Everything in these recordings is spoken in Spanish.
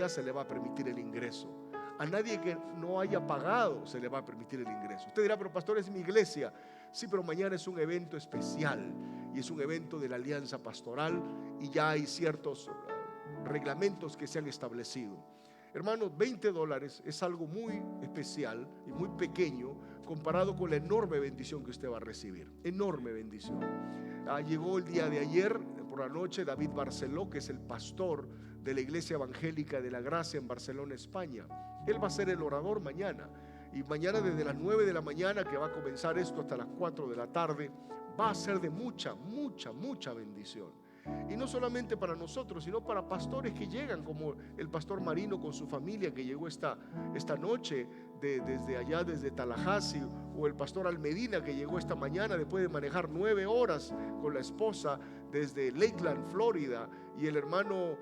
se le va a permitir el ingreso. A nadie que no haya pagado se le va a permitir el ingreso. Usted dirá, pero pastor, es mi iglesia. Sí, pero mañana es un evento especial y es un evento de la alianza pastoral y ya hay ciertos reglamentos que se han establecido. Hermanos, $20 es algo muy especial y muy pequeño comparado con la enorme bendición que usted va a recibir. Enorme bendición. Llegó el día de ayer por la noche David Barceló, que es el pastor de la Iglesia Evangélica de la Gracia en Barcelona, España. Él va a ser el orador mañana. Y mañana desde las 9 de la mañana, que va a comenzar esto, hasta las 4 de la tarde, va a ser de mucha bendición. Y no solamente para nosotros, sino para pastores que llegan, como el pastor Marino con su familia, que llegó esta noche desde allá, desde Tallahassee, o el pastor Almedina, que llegó esta mañana después de manejar 9 horas con la esposa desde Lakeland, Florida, y el hermano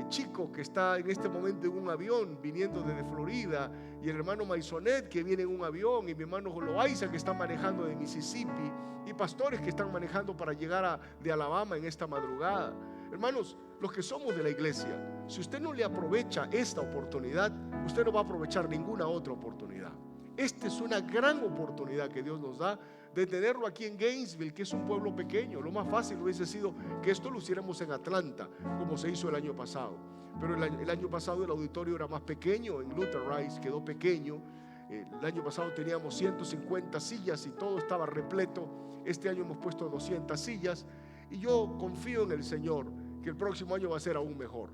Chico, que está en este momento en un avión viniendo desde Florida, y el hermano Maisonet, que viene en un avión, y mi hermano Loaiza, que está manejando de Mississippi, y pastores que están manejando para llegar de Alabama en esta madrugada. Hermanos, los que somos de la iglesia, si usted no le aprovecha esta oportunidad, usted no va a aprovechar ninguna otra oportunidad. Esta es una gran oportunidad que Dios nos da de tenerlo aquí en Gainesville, que es un pueblo pequeño. Lo más fácil hubiese sido que esto lo hiciéramos en Atlanta, como se hizo el año pasado. Pero el año pasado el auditorio era más pequeño, en Luther Rice quedó pequeño. El año pasado teníamos 150 sillas y todo estaba repleto. Este año hemos puesto 200 sillas y yo confío en el Señor que el próximo año va a ser aún mejor.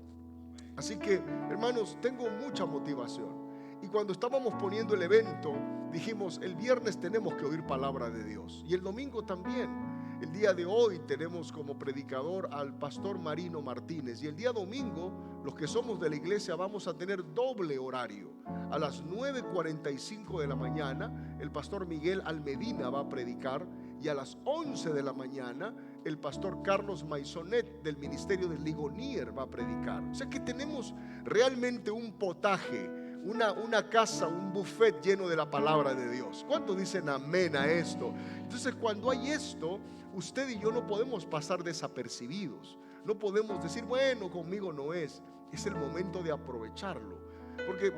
Así que, hermanos, tengo mucha motivación. Y cuando estábamos poniendo el evento, dijimos, el viernes tenemos que oír palabra de Dios. Y el domingo también. El día de hoy tenemos como predicador al pastor Marino Martínez. Y el día domingo, los que somos de la iglesia vamos a tener doble horario. A las 9:45 de la mañana, el pastor Miguel Almedina va a predicar. Y a las 11 de la mañana, el pastor Carlos Maisonet del ministerio de Ligonier va a predicar. O sea que tenemos realmente un potaje, una casa, un buffet lleno de la palabra de Dios. ¿Cuántos dicen amén a esto? Entonces, cuando hay esto, usted y yo no podemos pasar desapercibidos. No podemos decir, bueno, conmigo no es. Es el momento de aprovecharlo. Porque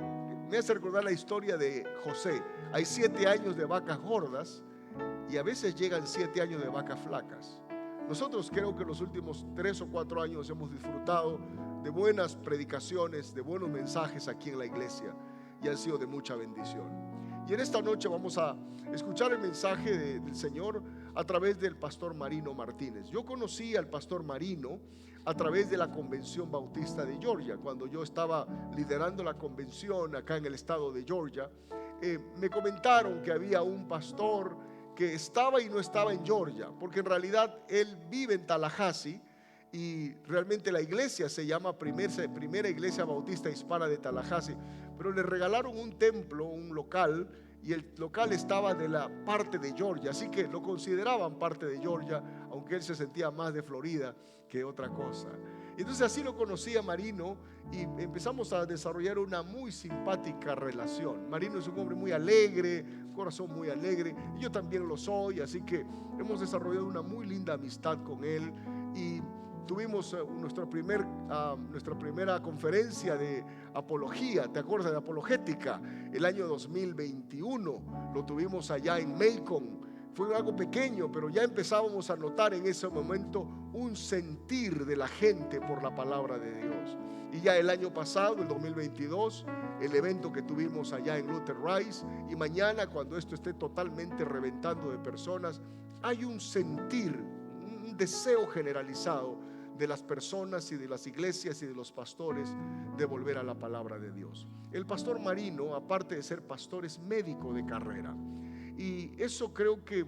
me hace recordar la historia de José. Hay 7 años de vacas gordas y a veces llegan 7 años de vacas flacas. Nosotros creo que los últimos 3 o 4 años hemos disfrutado de buenas predicaciones, de buenos mensajes aquí en la iglesia y han sido de mucha bendición. Y en esta noche vamos a escuchar el mensaje del Señor a través del pastor Marino Martínez. Yo conocí al pastor Marino a través de la Convención Bautista de Georgia. Cuando yo estaba liderando la convención acá en el estado de Georgia, me comentaron que había un pastor que estaba y no estaba en Georgia, porque en realidad él vive en Tallahassee y realmente la iglesia se llama Primera Iglesia Bautista Hispana de Tallahassee, pero le regalaron un templo, un local, y el local estaba de la parte de Georgia, así que lo consideraban parte de Georgia, aunque él se sentía más de Florida que otra cosa. Entonces así lo conocí a Marino y empezamos a desarrollar una muy simpática relación. Marino es un hombre muy alegre, corazón muy alegre, y yo también lo soy, así que hemos desarrollado una muy linda amistad con él y tuvimos nuestra primera conferencia de apología, ¿te acuerdas? De apologética, el año 2021, lo tuvimos allá en Macon. Fue algo pequeño, pero ya empezábamos a notar en ese momento un sentir de la gente por la palabra de Dios. Y ya el año pasado, el 2022, el evento que tuvimos allá en Luther Rice, y mañana, cuando esto esté totalmente reventando de personas, hay un sentir, un deseo generalizado de las personas y de las iglesias y de los pastores de volver a la palabra de Dios. El pastor Marino, aparte de ser pastor, es médico de carrera. Y eso creo que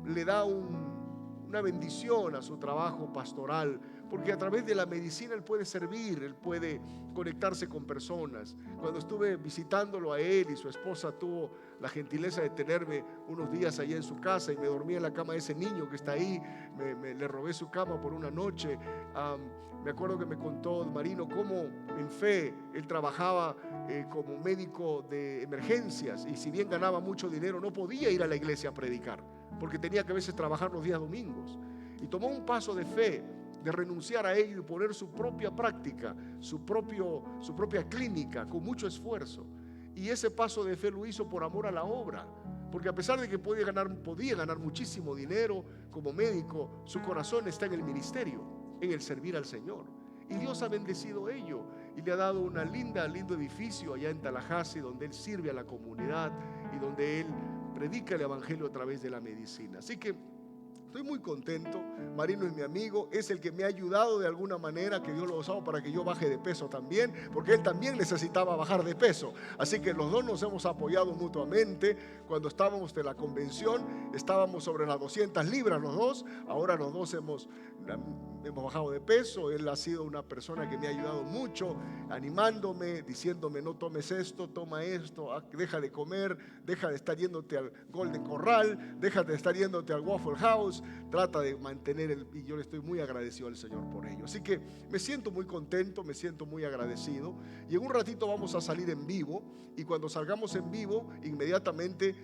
le da una bendición a su trabajo pastoral, porque a través de la medicina él puede servir, él puede conectarse con personas. Cuando estuve visitándolo a él y su esposa tuvo la gentileza de tenerme unos días allá en su casa y me dormí en la cama de ese niño que está ahí, le robé su cama por una noche. Me acuerdo que me contó Marino cómo en fe él trabajaba como médico de emergencias, y si bien ganaba mucho dinero no podía ir a la iglesia a predicar porque tenía que a veces trabajar los días domingos, y tomó un paso de fe de renunciar a ello y poner su propia práctica, su propia clínica con mucho esfuerzo. Y ese paso de fe lo hizo por amor a la obra, porque a pesar de que podía ganar muchísimo dinero como médico, su corazón está en el ministerio, en el servir al Señor. Y Dios ha bendecido ello y le ha dado un lindo edificio allá en Tallahassee, donde él sirve a la comunidad y donde él predica el evangelio a través de la medicina. Así que estoy muy contento. Marino es mi amigo, es el que me ha ayudado de alguna manera, que Dios lo ha usado para que yo baje de peso también, porque él también necesitaba bajar de peso. Así que los dos nos hemos apoyado mutuamente. Cuando estábamos de la convención, estábamos sobre las 200 libras los dos. Ahora los dos hemos bajado de peso. Él ha sido una persona que me ha ayudado mucho, animándome, diciéndome: no tomes esto, toma esto, deja de comer, deja de estar yéndote al Golden Corral, deja de estar yéndote al Waffle House, trata de mantener y yo le estoy muy agradecido al Señor por ello. Así que me siento muy contento, me siento muy agradecido, y en un ratito vamos a salir en vivo, y cuando salgamos en vivo, inmediatamente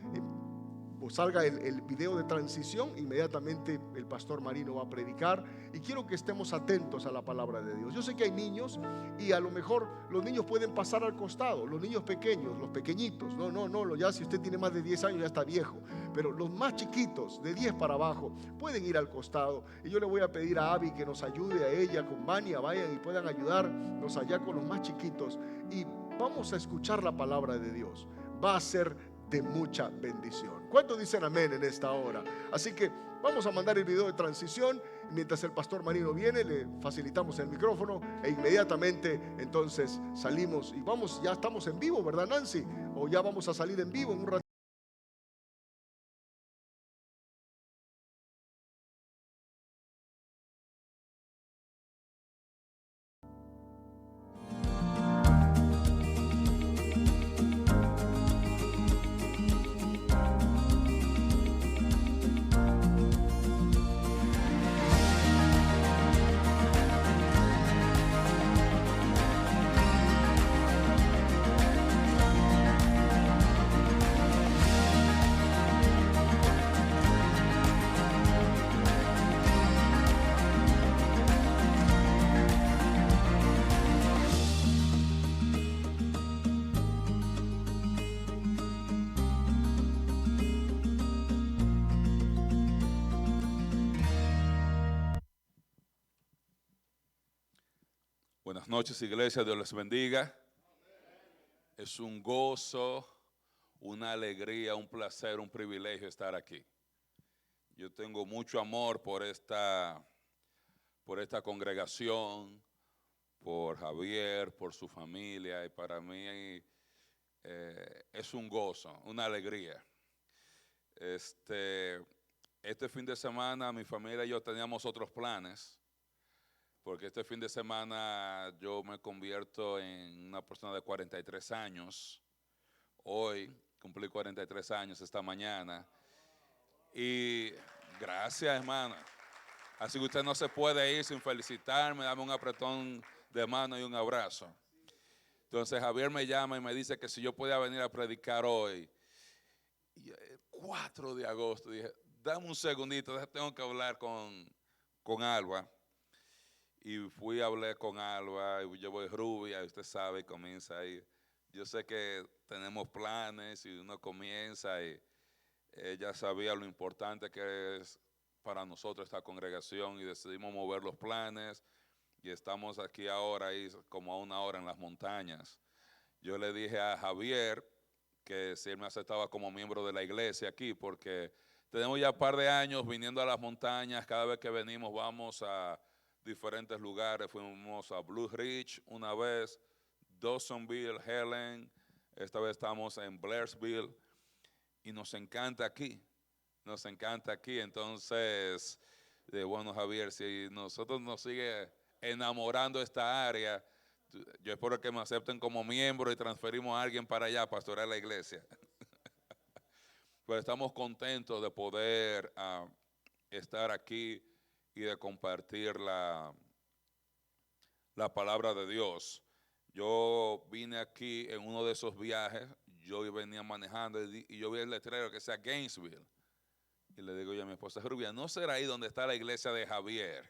o salga el video de transición, inmediatamente el pastor Marino va a predicar, y quiero que estemos atentos a la palabra de Dios. Yo sé que hay niños y a lo mejor los niños pueden pasar al costado, los niños pequeños, los pequeñitos, ya si usted tiene más de 10 años ya está viejo, pero los más chiquitos de 10 para abajo pueden ir al costado, y yo le voy a pedir a Abby que nos ayude a ella con Vania, vayan y puedan ayudarnos allá con los más chiquitos, y vamos a escuchar la palabra de Dios. Va a ser de mucha bendición. ¿Cuántos dicen amén en esta hora? Así que vamos a mandar el video de transición. Mientras el pastor Marino viene, le facilitamos el micrófono e inmediatamente entonces salimos y vamos. Ya estamos en vivo, ¿verdad, Nancy? O ya vamos a salir en vivo en un rato. Buenas noches, iglesia, Dios les bendiga. Es un gozo, una alegría, un placer, un privilegio estar aquí. Yo tengo mucho amor por esta congregación, por Javier, por su familia, y para mí es un gozo, una alegría. Este fin de semana mi familia y yo teníamos otros planes, porque este fin de semana yo me convierto en una persona de 43 años. Hoy cumplí 43 años esta mañana. Y gracias, hermana. Así que usted no se puede ir sin felicitarme, darme un apretón de mano y un abrazo. Entonces Javier me llama y me dice que si yo podía venir a predicar hoy. Y 4 de agosto, dije, dame un segundito, tengo que hablar con Alba. Y fui a hablar con Alba, y yo voy rubia, y usted sabe, comienza ahí. Yo sé que tenemos planes y uno comienza, y ella sabía lo importante que es para nosotros esta congregación, y decidimos mover los planes, y estamos aquí ahora, ahí como a 1 hora en las montañas. Yo le dije a Javier que si él me aceptaba como miembro de la iglesia aquí, porque tenemos ya un par de años viniendo a las montañas. Cada vez que venimos vamos a diferentes lugares. Fuimos a Blue Ridge una vez, Dawsonville, Helen, esta vez estamos en Blairsville, y nos encanta aquí, entonces, bueno, Javier, si nosotros nos sigue enamorando esta área, yo espero que me acepten como miembro y transferimos a alguien para allá a pastorear la iglesia. Pero estamos contentos de poder estar aquí y de compartir la palabra de Dios. Yo vine aquí en uno de esos viajes, yo venía manejando y yo vi el letrero que decía Gainesville. Y le digo yo a mi esposa, Rubia, ¿no será ahí donde está la iglesia de Javier?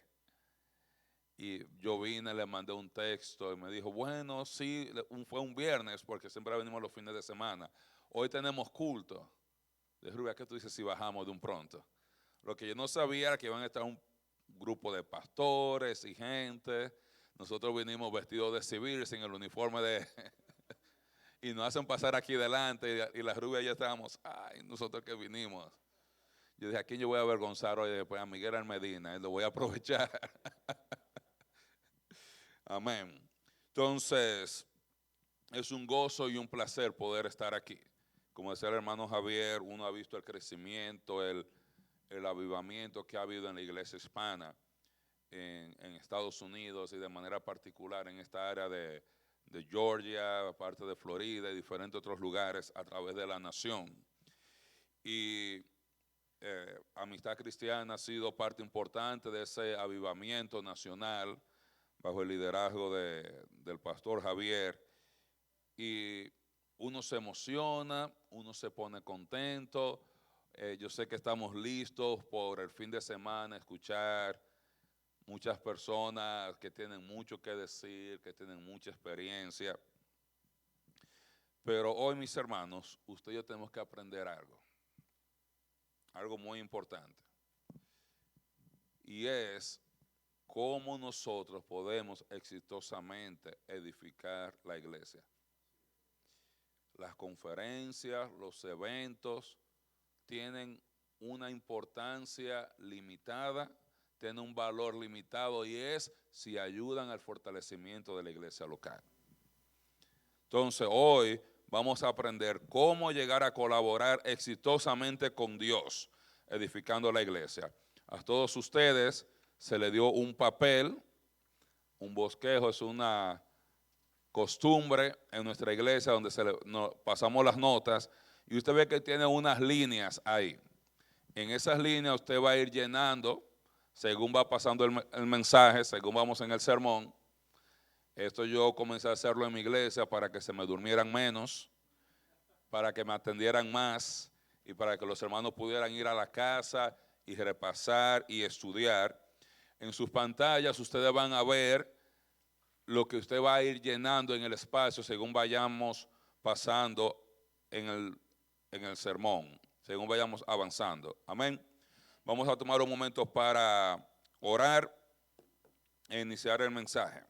Y yo vine, le mandé un texto y me dijo, bueno, sí, fue un viernes porque siempre venimos los fines de semana. Hoy tenemos culto. De Rubia, ¿qué tú dices si bajamos de un pronto? Lo que yo no sabía era que iban a estar un grupo de pastores y gente. Nosotros vinimos vestidos de civil, sin el uniforme de... y nos hacen pasar aquí delante y la Rubia ya estábamos, ay, nosotros que vinimos. Yo dije, ¿a quién yo voy a avergonzar hoy? Después a Miguel Almedina, y lo voy a aprovechar. Amén. Entonces, es un gozo y un placer poder estar aquí. Como decía el hermano Javier, uno ha visto el crecimiento, el avivamiento que ha habido en la iglesia hispana en Estados Unidos y de manera particular en esta área de Georgia, parte de Florida y diferentes otros lugares a través de la nación. Y Amistad Cristiana ha sido parte importante de ese avivamiento nacional bajo el liderazgo del pastor Javier. Y uno se emociona, uno se pone contento. Yo sé que estamos listos por el fin de semana, escuchar muchas personas que tienen mucho que decir, que tienen mucha experiencia. Pero hoy, mis hermanos, usted y yo tenemos que aprender algo muy importante. Y es cómo nosotros podemos exitosamente edificar la iglesia. Las conferencias, los eventos tienen una importancia limitada, tienen un valor limitado y es si ayudan al fortalecimiento de la iglesia local. Entonces hoy vamos a aprender cómo llegar a colaborar exitosamente con Dios, edificando la iglesia. A todos ustedes se les dio un papel, un bosquejo, es una costumbre en nuestra iglesia donde pasamos las notas y usted ve que tiene unas líneas ahí. En esas líneas usted va a ir llenando según va pasando el mensaje, según vamos en el sermón. Esto yo comencé a hacerlo en mi iglesia para que se me durmieran menos, para que me atendieran más y para que los hermanos pudieran ir a la casa y repasar y estudiar. En sus pantallas ustedes van a ver lo que usted va a ir llenando en el espacio según vayamos pasando en el sermón, según vayamos avanzando. Amén. Vamos a tomar un momento para orar e iniciar el mensaje.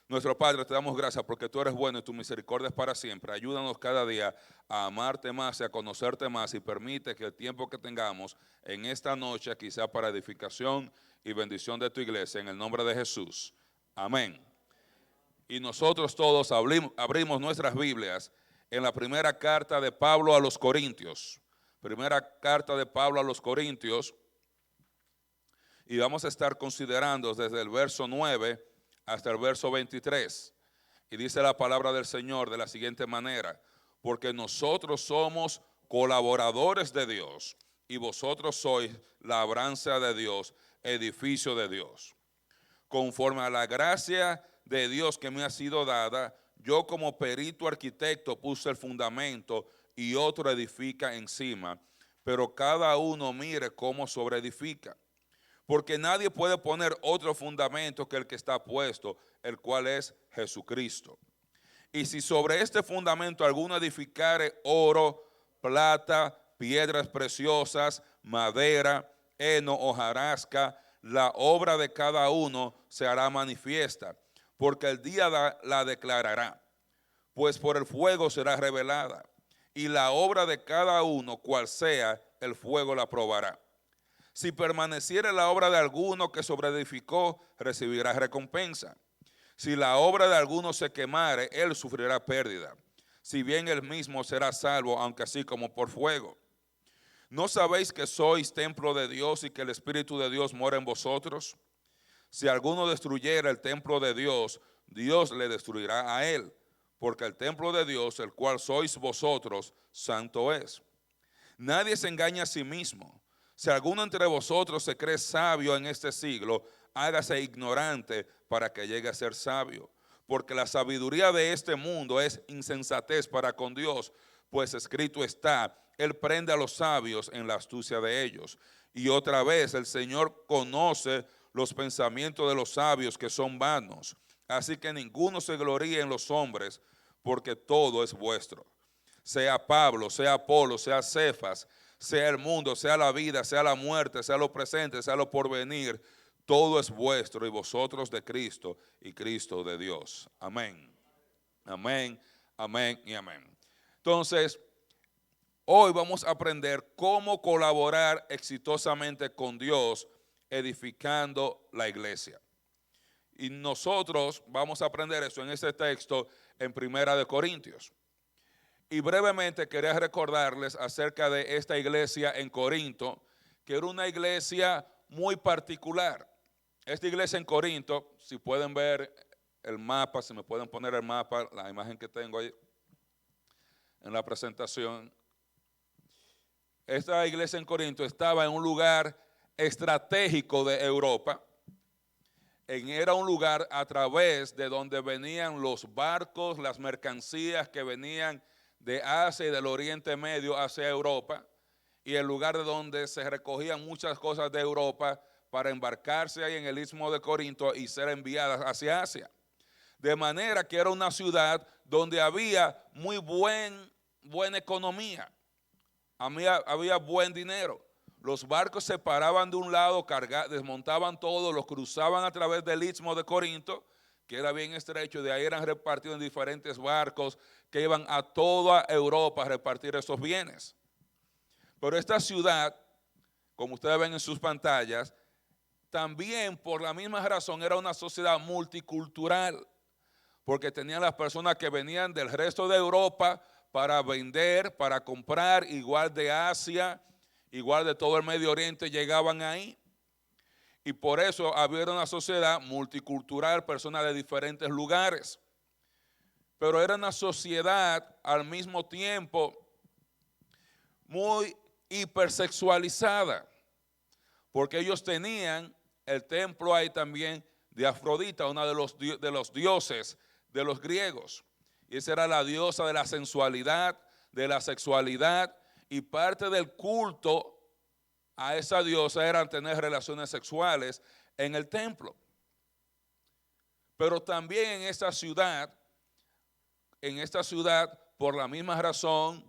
Nuestro Padre, te damos gracias porque tú eres bueno y tu misericordia es para siempre. Ayúdanos cada día a amarte más y a conocerte más y permite que el tiempo que tengamos en esta noche aquí sea para edificación y bendición de tu iglesia. En el nombre de Jesús. Amén. Y nosotros todos abrimos nuestras Biblias en la primera carta de Pablo a los Corintios. Primera carta de Pablo a los Corintios. Y vamos a estar considerando desde el verso 9 hasta el verso 23. Y dice la palabra del Señor de la siguiente manera: porque nosotros somos colaboradores de Dios y vosotros sois labranza de Dios, edificio de Dios. Conforme a la gracia de Dios que me ha sido dada, yo como perito arquitecto puse el fundamento y otro edifica encima, pero cada uno mire cómo sobreedifica. Porque nadie puede poner otro fundamento que el que está puesto, el cual es Jesucristo. Y si sobre este fundamento alguno edificare oro, plata, piedras preciosas, madera, heno, hojarasca, la obra de cada uno se hará manifiesta, porque el día la declarará, pues por el fuego será revelada, y la obra de cada uno, cual sea, el fuego la probará. Si permaneciere la obra de alguno que sobreedificó, recibirá recompensa. Si la obra de alguno se quemare, él sufrirá pérdida. Si bien él mismo será salvo, aunque así como por fuego. ¿No sabéis que sois templo de Dios y que el Espíritu de Dios mora en vosotros? Si alguno destruyera el templo de Dios, Dios le destruirá a él, porque el templo de Dios, el cual sois vosotros, santo es. Nadie se engaña a sí mismo. Si alguno entre vosotros se cree sabio en este siglo, hágase ignorante para que llegue a ser sabio. Porque la sabiduría de este mundo es insensatez para con Dios, pues escrito está: Él prende a los sabios en la astucia de ellos. Y otra vez, el Señor conoce los pensamientos de los sabios que son vanos. Así que ninguno se gloríe en los hombres, porque todo es vuestro. Sea Pablo, sea Apolo, sea Cefas, sea el mundo, sea la vida, sea la muerte, sea lo presente, sea lo porvenir, todo es vuestro y vosotros de Cristo y Cristo de Dios. Amén. Amén, amén y amén. Entonces, hoy vamos a aprender cómo colaborar exitosamente con Dios edificando la iglesia. Y nosotros vamos a aprender eso en este texto en Primera de Corintios. Y brevemente quería recordarles acerca de esta iglesia en Corinto, que era una iglesia muy particular. Esta iglesia en Corinto, si pueden ver el mapa, si me pueden poner el mapa, la imagen que tengo ahí en la presentación. Esta iglesia en Corinto estaba en un lugar estratégico de Europa. Era un lugar a través de donde venían los barcos, las mercancías que venían de Asia y del Oriente Medio hacia Europa, y el lugar de donde se recogían muchas cosas de Europa para embarcarse ahí en el Istmo de Corinto y ser enviadas hacia Asia. De manera que era una ciudad donde había muy buena economía, había buen dinero. Los barcos se paraban de un lado, desmontaban todo, los cruzaban a través del Istmo de Corinto, que era bien estrecho, de ahí eran repartidos en diferentes barcos que iban a toda Europa a repartir esos bienes. Pero esta ciudad, como ustedes ven en sus pantallas, también por la misma razón era una sociedad multicultural, porque tenían las personas que venían del resto de Europa para vender, para comprar, igual de Asia, igual de todo el Medio Oriente llegaban ahí. Y por eso había una sociedad multicultural, personas de diferentes lugares. Pero era una sociedad al mismo tiempo muy hipersexualizada, porque ellos tenían el templo ahí también de Afrodita, una de los dioses de los griegos. Y esa era la diosa de la sensualidad, de la sexualidad, y parte del culto a esa diosa era tener relaciones sexuales en el templo. Pero también en esta ciudad, por la misma razón,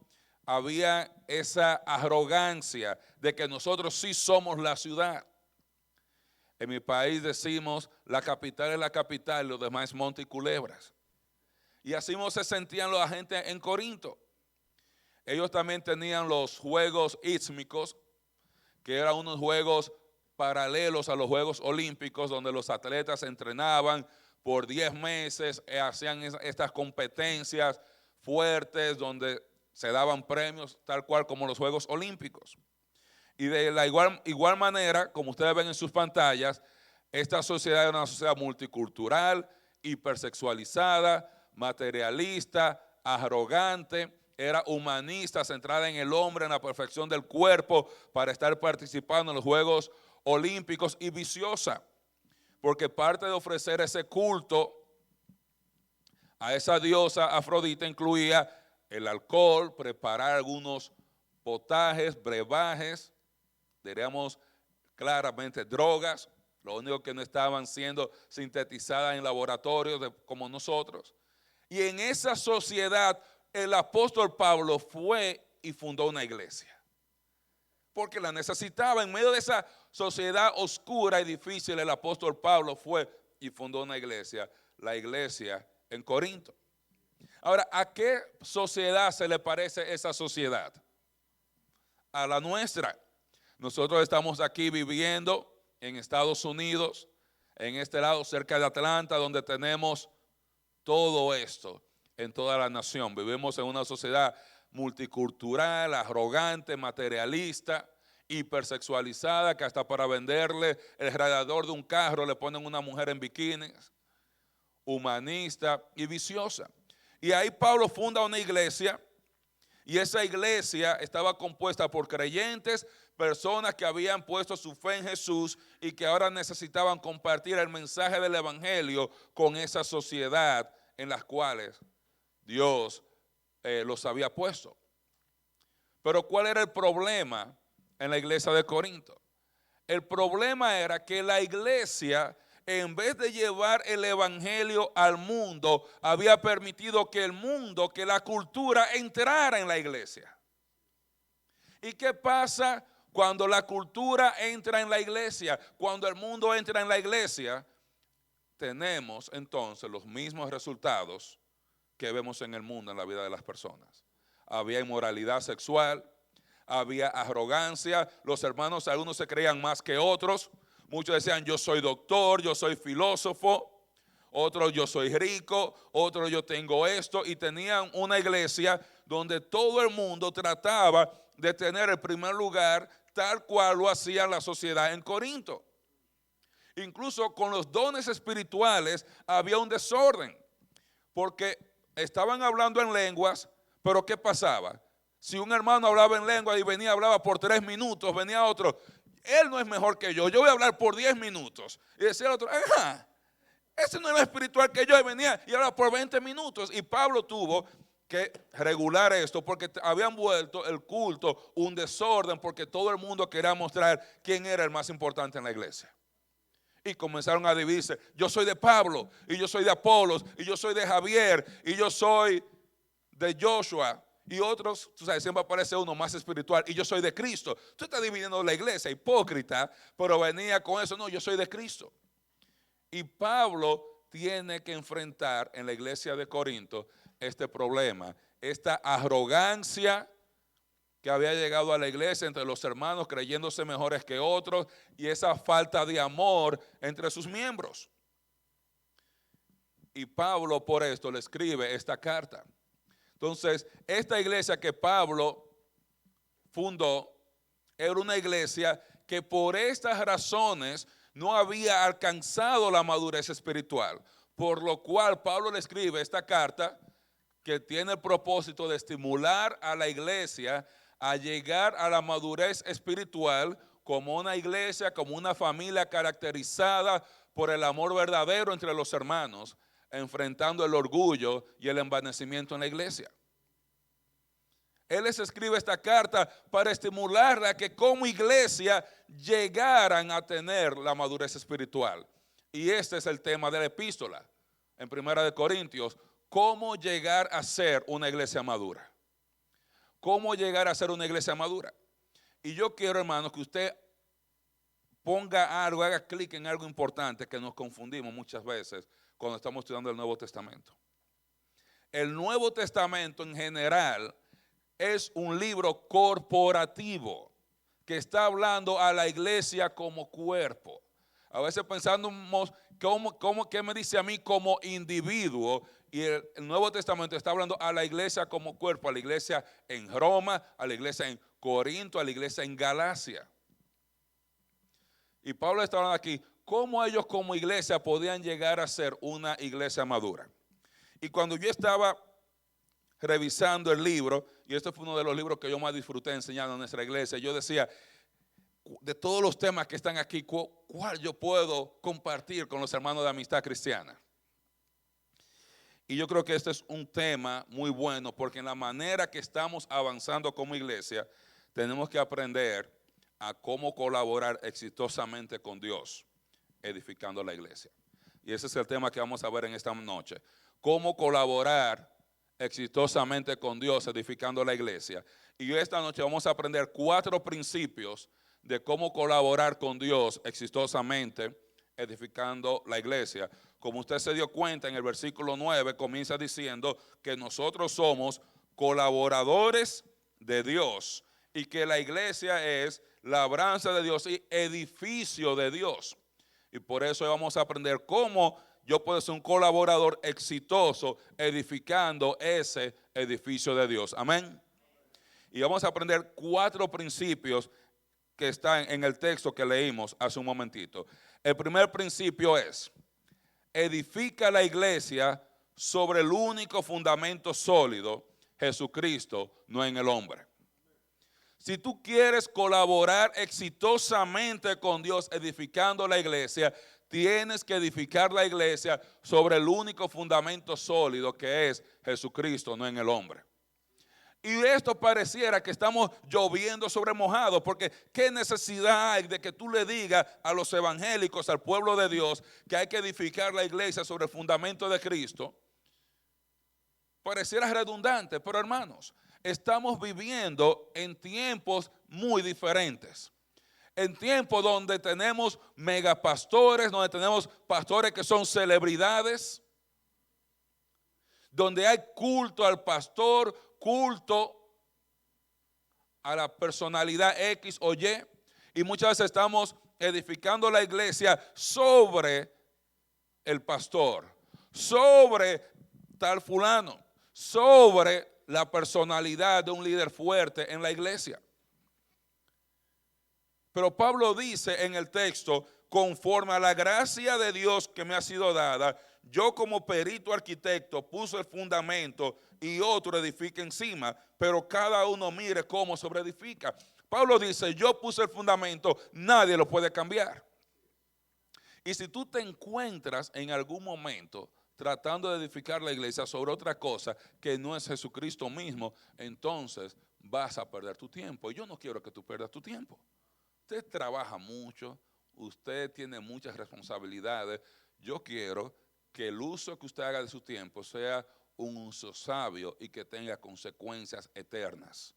había esa arrogancia de que nosotros sí somos la ciudad. En mi país decimos, la capital es la capital, los demás monte y culebras. Y así mismo se sentían la gente en Corinto. Ellos también tenían los juegos ístmicos, que eran unos juegos paralelos a los Juegos Olímpicos, donde los atletas entrenaban por 10 meses, hacían estas competencias fuertes, donde se daban premios, tal cual como los Juegos Olímpicos. Y de la igual manera, como ustedes ven en sus pantallas, esta sociedad era una sociedad multicultural, hipersexualizada, materialista, arrogante, era humanista, centrada en el hombre, en la perfección del cuerpo, para estar participando en los Juegos Olímpicos, y viciosa, porque parte de ofrecer ese culto a esa diosa Afrodita incluía el alcohol, preparar algunos potajes, brebajes, diríamos claramente drogas, lo único que no estaban siendo sintetizadas en laboratorios como nosotros. Y en esa sociedad el apóstol Pablo fue y fundó una iglesia, porque la necesitaba. En medio de esa sociedad oscura y difícil, el apóstol Pablo fue y fundó una iglesia, la iglesia en Corinto. Ahora, ¿a qué sociedad se le parece esa sociedad? A la nuestra. Nosotros estamos aquí viviendo en Estados Unidos, en este lado cerca de Atlanta, donde tenemos todo esto en toda la nación. Vivimos en una sociedad multicultural, arrogante, materialista, hipersexualizada, que hasta para venderle el radiador de un carro le ponen una mujer en bikinis, humanista y viciosa. Y ahí Pablo funda una iglesia, y esa iglesia estaba compuesta por creyentes, personas que habían puesto su fe en Jesús y que ahora necesitaban compartir el mensaje del evangelio con esa sociedad en las cuales Dios los había puesto. Pero ¿cuál era el problema en la iglesia de Corinto? El problema era que la iglesia, en vez de llevar el evangelio al mundo, había permitido que el mundo, que la cultura entrara en la iglesia. ¿Y qué pasa cuando la cultura entra en la iglesia? Cuando el mundo entra en la iglesia, tenemos entonces los mismos resultados que vemos en el mundo, en la vida de las personas. Había inmoralidad sexual, había arrogancia, los hermanos, algunos se creían más que otros, muchos decían yo soy doctor, yo soy filósofo, otros yo soy rico, otros yo tengo esto, y tenían una iglesia donde todo el mundo trataba de tener el primer lugar tal cual lo hacía la sociedad en Corinto. Incluso con los dones espirituales había un desorden, porque estaban hablando en lenguas, pero ¿qué pasaba? Si un hermano hablaba en lengua y venía, hablaba por 3 minutos, venía otro, él no es mejor que yo voy a hablar por 10 minutos. Y decía el otro, ese no es más espiritual que yo, y venía y hablaba por 20 minutos. Y Pablo tuvo que regular esto porque habían vuelto el culto un desorden, porque todo el mundo quería mostrar quién era el más importante en la iglesia. Y comenzaron a dividirse, yo soy de Pablo, y yo soy de Apolos, y yo soy de Javier, y yo soy de Joshua, y otros, tú sabes, siempre aparece uno más espiritual, y yo soy de Cristo. Tú estás dividiendo la iglesia, hipócrita, pero venía con eso, no, yo soy de Cristo. Y Pablo tiene que enfrentar en la iglesia de Corinto este problema, esta arrogancia que había llegado a la iglesia entre los hermanos creyéndose mejores que otros, y esa falta de amor entre sus miembros. Y Pablo por esto le escribe esta carta. Entonces, esta iglesia que Pablo fundó era una iglesia que por estas razones no había alcanzado la madurez espiritual, por lo cual Pablo le escribe esta carta que tiene el propósito de estimular a la iglesia a llegar a la madurez espiritual como una iglesia, como una familia caracterizada por el amor verdadero entre los hermanos, enfrentando el orgullo y el envanecimiento en la iglesia. Él les escribe esta carta para estimularla a que como iglesia llegaran a tener la madurez espiritual. Y este es el tema de la epístola en 1 Corintios, cómo llegar a ser una iglesia madura. ¿Cómo llegar a ser una iglesia madura? Y yo quiero, hermanos, que usted ponga algo, haga clic en algo importante que nos confundimos muchas veces cuando estamos estudiando el Nuevo Testamento. El Nuevo Testamento en general es un libro corporativo que está hablando a la iglesia como cuerpo. A veces pensamos, ¿qué me dice a mí como individuo? Y el Nuevo Testamento está hablando a la iglesia como cuerpo, a la iglesia en Roma, a la iglesia en Corinto, a la iglesia en Galacia. Y Pablo está hablando aquí, cómo ellos como iglesia podían llegar a ser una iglesia madura. Y cuando yo estaba revisando el libro, y este fue uno de los libros que yo más disfruté enseñando en nuestra iglesia, yo decía, de todos los temas que están aquí, ¿cuál yo puedo compartir con los hermanos de Amistad Cristiana? Y yo creo que este es un tema muy bueno, porque en la manera que estamos avanzando como iglesia, tenemos que aprender a cómo colaborar exitosamente con Dios, edificando la iglesia. Y ese es el tema que vamos a ver en esta noche. Cómo colaborar exitosamente con Dios, edificando la iglesia. Y esta noche vamos a aprender 4 principios de cómo colaborar con Dios exitosamente, edificando la iglesia. Como usted se dio cuenta, en el versículo 9 comienza diciendo que nosotros somos colaboradores de Dios y que la iglesia es labranza de Dios y edificio de Dios. Y por eso vamos a aprender cómo yo puedo ser un colaborador exitoso edificando ese edificio de Dios. Amén. Y vamos a aprender 4 principios que están en el texto que leímos hace un momentito. El primer principio es: edifica la iglesia sobre el único fundamento sólido, Jesucristo, no en el hombre. Si tú quieres colaborar exitosamente con Dios edificando la iglesia, tienes que edificar la iglesia sobre el único fundamento sólido que es Jesucristo, no en el hombre. Y esto pareciera que estamos lloviendo sobre mojado, porque qué necesidad hay de que tú le digas a los evangélicos, al pueblo de Dios, que hay que edificar la iglesia sobre el fundamento de Cristo. Pareciera redundante, pero hermanos, estamos viviendo en tiempos muy diferentes. En tiempos donde tenemos megapastores, donde tenemos pastores que son celebridades, donde hay culto al pastor, culto a la personalidad X o Y, y muchas veces estamos edificando la iglesia sobre el pastor, sobre tal fulano, sobre la personalidad de un líder fuerte en la iglesia. Pero Pablo dice en el texto, conforme a la gracia de Dios que me ha sido dada, yo como perito arquitecto puse el fundamento y otro edifica encima, pero cada uno mire cómo sobreedifica. Pablo dice, yo puse el fundamento, nadie lo puede cambiar. Y si tú te encuentras en algún momento tratando de edificar la iglesia sobre otra cosa que no es Jesucristo mismo, entonces vas a perder tu tiempo. Y yo no quiero que tú pierdas tu tiempo. Usted trabaja mucho, usted tiene muchas responsabilidades. Yo quiero que el uso que usted haga de su tiempo sea un uso sabio y que tenga consecuencias eternas.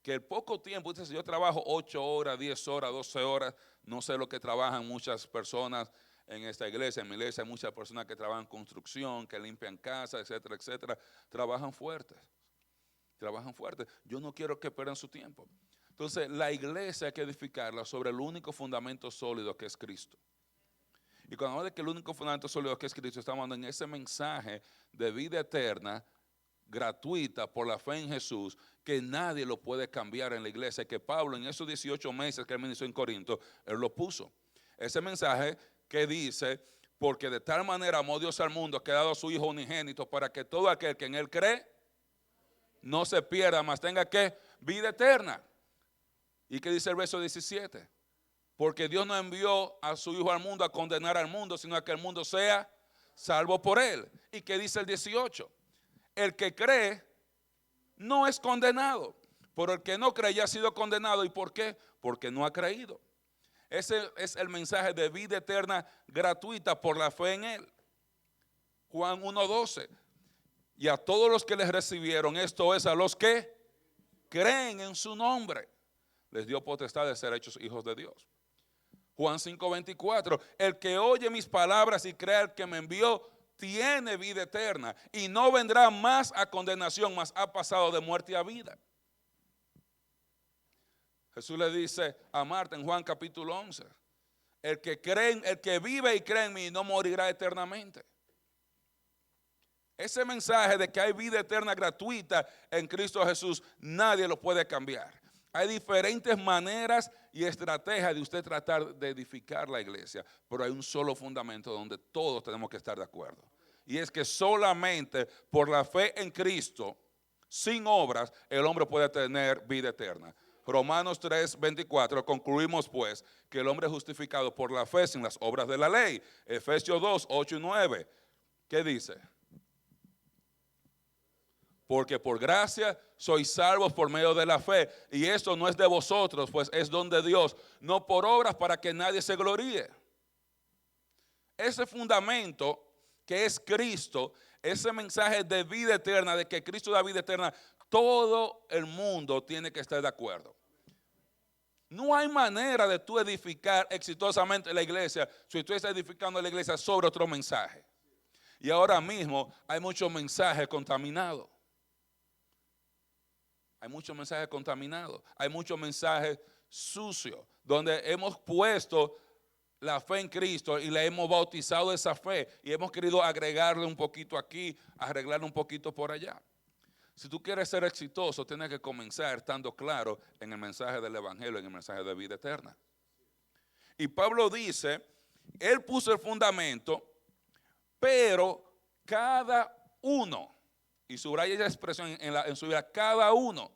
Que el poco tiempo, usted dice, yo trabajo 8 horas, 10 horas, 12 horas, no sé lo que trabajan muchas personas en esta iglesia. En mi iglesia hay muchas personas que trabajan construcción, que limpian casas, etcétera, etcétera. Trabajan fuertes. Yo no quiero que pierdan su tiempo. Entonces, la iglesia hay que edificarla sobre el único fundamento sólido que es Cristo. Y cuando hablamos de que el único fundamento sólido que es Cristo, estamos hablando en ese mensaje de vida eterna, gratuita por la fe en Jesús, que nadie lo puede cambiar en la iglesia, que Pablo en esos 18 meses que él ministró en Corinto, él lo puso. Ese mensaje que dice, porque de tal manera amó Dios al mundo, que ha dado a su Hijo unigénito, para que todo aquel que en él cree, no se pierda, mas tenga que vida eterna. ¿Y qué dice el verso 17? Porque Dios no envió a su Hijo al mundo a condenar al mundo, sino a que el mundo sea salvo por él. ¿Y qué dice el 18? El que cree no es condenado, pero el que no cree ya ha sido condenado. ¿Y por qué? Porque no ha creído. Ese es el mensaje de vida eterna gratuita por la fe en él. Juan 1:12. Y a todos los que les recibieron, esto es a los que creen en su nombre, les dio potestad de ser hechos hijos de Dios. Juan 5:24, el que oye mis palabras y cree al que me envió, tiene vida eterna y no vendrá más a condenación, mas ha pasado de muerte a vida. Jesús le dice a Marta en Juan capítulo 11, el que vive y cree en mí no morirá eternamente. Ese mensaje de que hay vida eterna gratuita en Cristo Jesús, nadie lo puede cambiar. Hay diferentes maneras y estrategias de usted tratar de edificar la iglesia, pero hay un solo fundamento donde todos tenemos que estar de acuerdo. Y es que solamente por la fe en Cristo, sin obras, el hombre puede tener vida eterna. Romanos 3:24, concluimos pues que el hombre es justificado por la fe sin las obras de la ley. Efesios 2:8-9, ¿qué dice? Porque por gracia sois salvos por medio de la fe. Y esto no es de vosotros, pues es don de Dios. No por obras para que nadie se gloríe. Ese fundamento que es Cristo, ese mensaje de vida eterna, de que Cristo da vida eterna, todo el mundo tiene que estar de acuerdo. No hay manera de tú edificar exitosamente la iglesia si tú estás edificando la iglesia sobre otro mensaje. Y ahora mismo hay muchos mensajes contaminados. Hay muchos mensajes contaminados, hay muchos mensajes sucios, donde hemos puesto la fe en Cristo y le hemos bautizado esa fe y hemos querido agregarle un poquito aquí, arreglarle un poquito por allá. Si tú quieres ser exitoso, tienes que comenzar estando claro en el mensaje del evangelio, en el mensaje de vida eterna. Y Pablo dice, él puso el fundamento, pero cada uno, y subraya esa expresión en su vida, cada uno.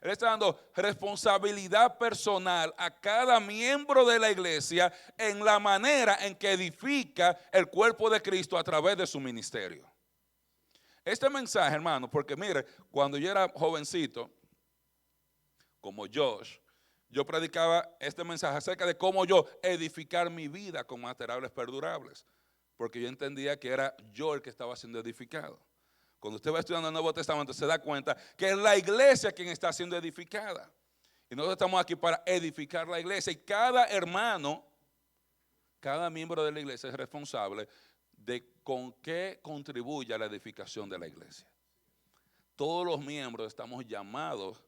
Él está dando responsabilidad personal a cada miembro de la iglesia en la manera en que edifica el cuerpo de Cristo a través de su ministerio. Este mensaje, hermano, porque mire, cuando yo era jovencito, como Josh, yo predicaba este mensaje acerca de cómo yo edificar mi vida con materiales perdurables, porque yo entendía que era yo el que estaba siendo edificado. Cuando usted va estudiando el Nuevo Testamento se da cuenta que es la iglesia quien está siendo edificada. Y nosotros estamos aquí para edificar la iglesia. Y cada hermano, cada miembro de la iglesia es responsable de con qué contribuye a la edificación de la iglesia. Todos los miembros estamos llamados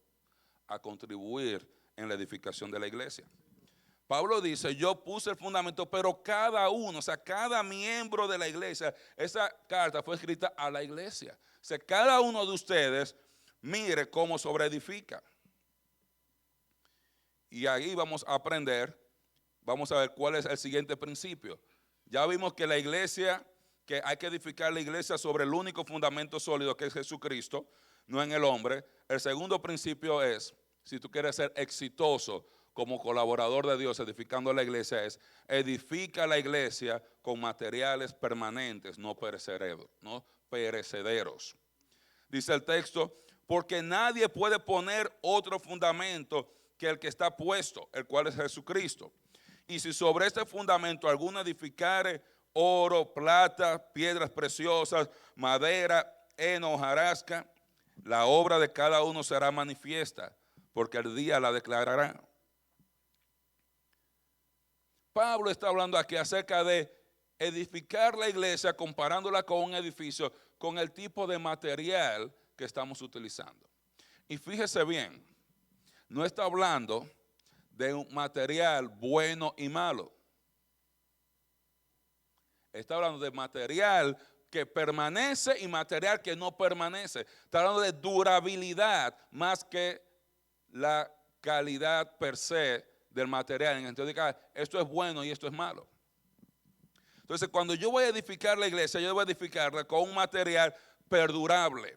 a contribuir en la edificación de la iglesia. Pablo dice, yo puse el fundamento, pero cada uno, o sea, cada miembro de la iglesia, esa carta fue escrita a la iglesia. O sea, cada uno de ustedes, mire cómo sobreedifica. Y ahí vamos a aprender, vamos a ver cuál es el siguiente principio. Ya vimos que la iglesia, que hay que edificar la iglesia sobre el único fundamento sólido que es Jesucristo, no en el hombre. El segundo principio es, si tú quieres ser exitoso como colaborador de Dios edificando la iglesia, es edifica la iglesia con materiales permanentes, no perecederos. Dice el texto, porque nadie puede poner otro fundamento que el que está puesto, el cual es Jesucristo. Y si sobre este fundamento alguno edificare oro, plata, piedras preciosas, madera, heno, hojarasca, la obra de cada uno será manifiesta, porque el día la declarará. Pablo está hablando aquí acerca de edificar la iglesia comparándola con un edificio, con el tipo de material que estamos utilizando. Y fíjese bien, no está hablando de un material bueno y malo. Está hablando de material que permanece y material que no permanece. Está hablando de durabilidad más que la calidad per se del material. En el sentido de que esto es bueno y esto es malo. Entonces, cuando yo voy a edificar la iglesia, yo voy a edificarla con un material perdurable.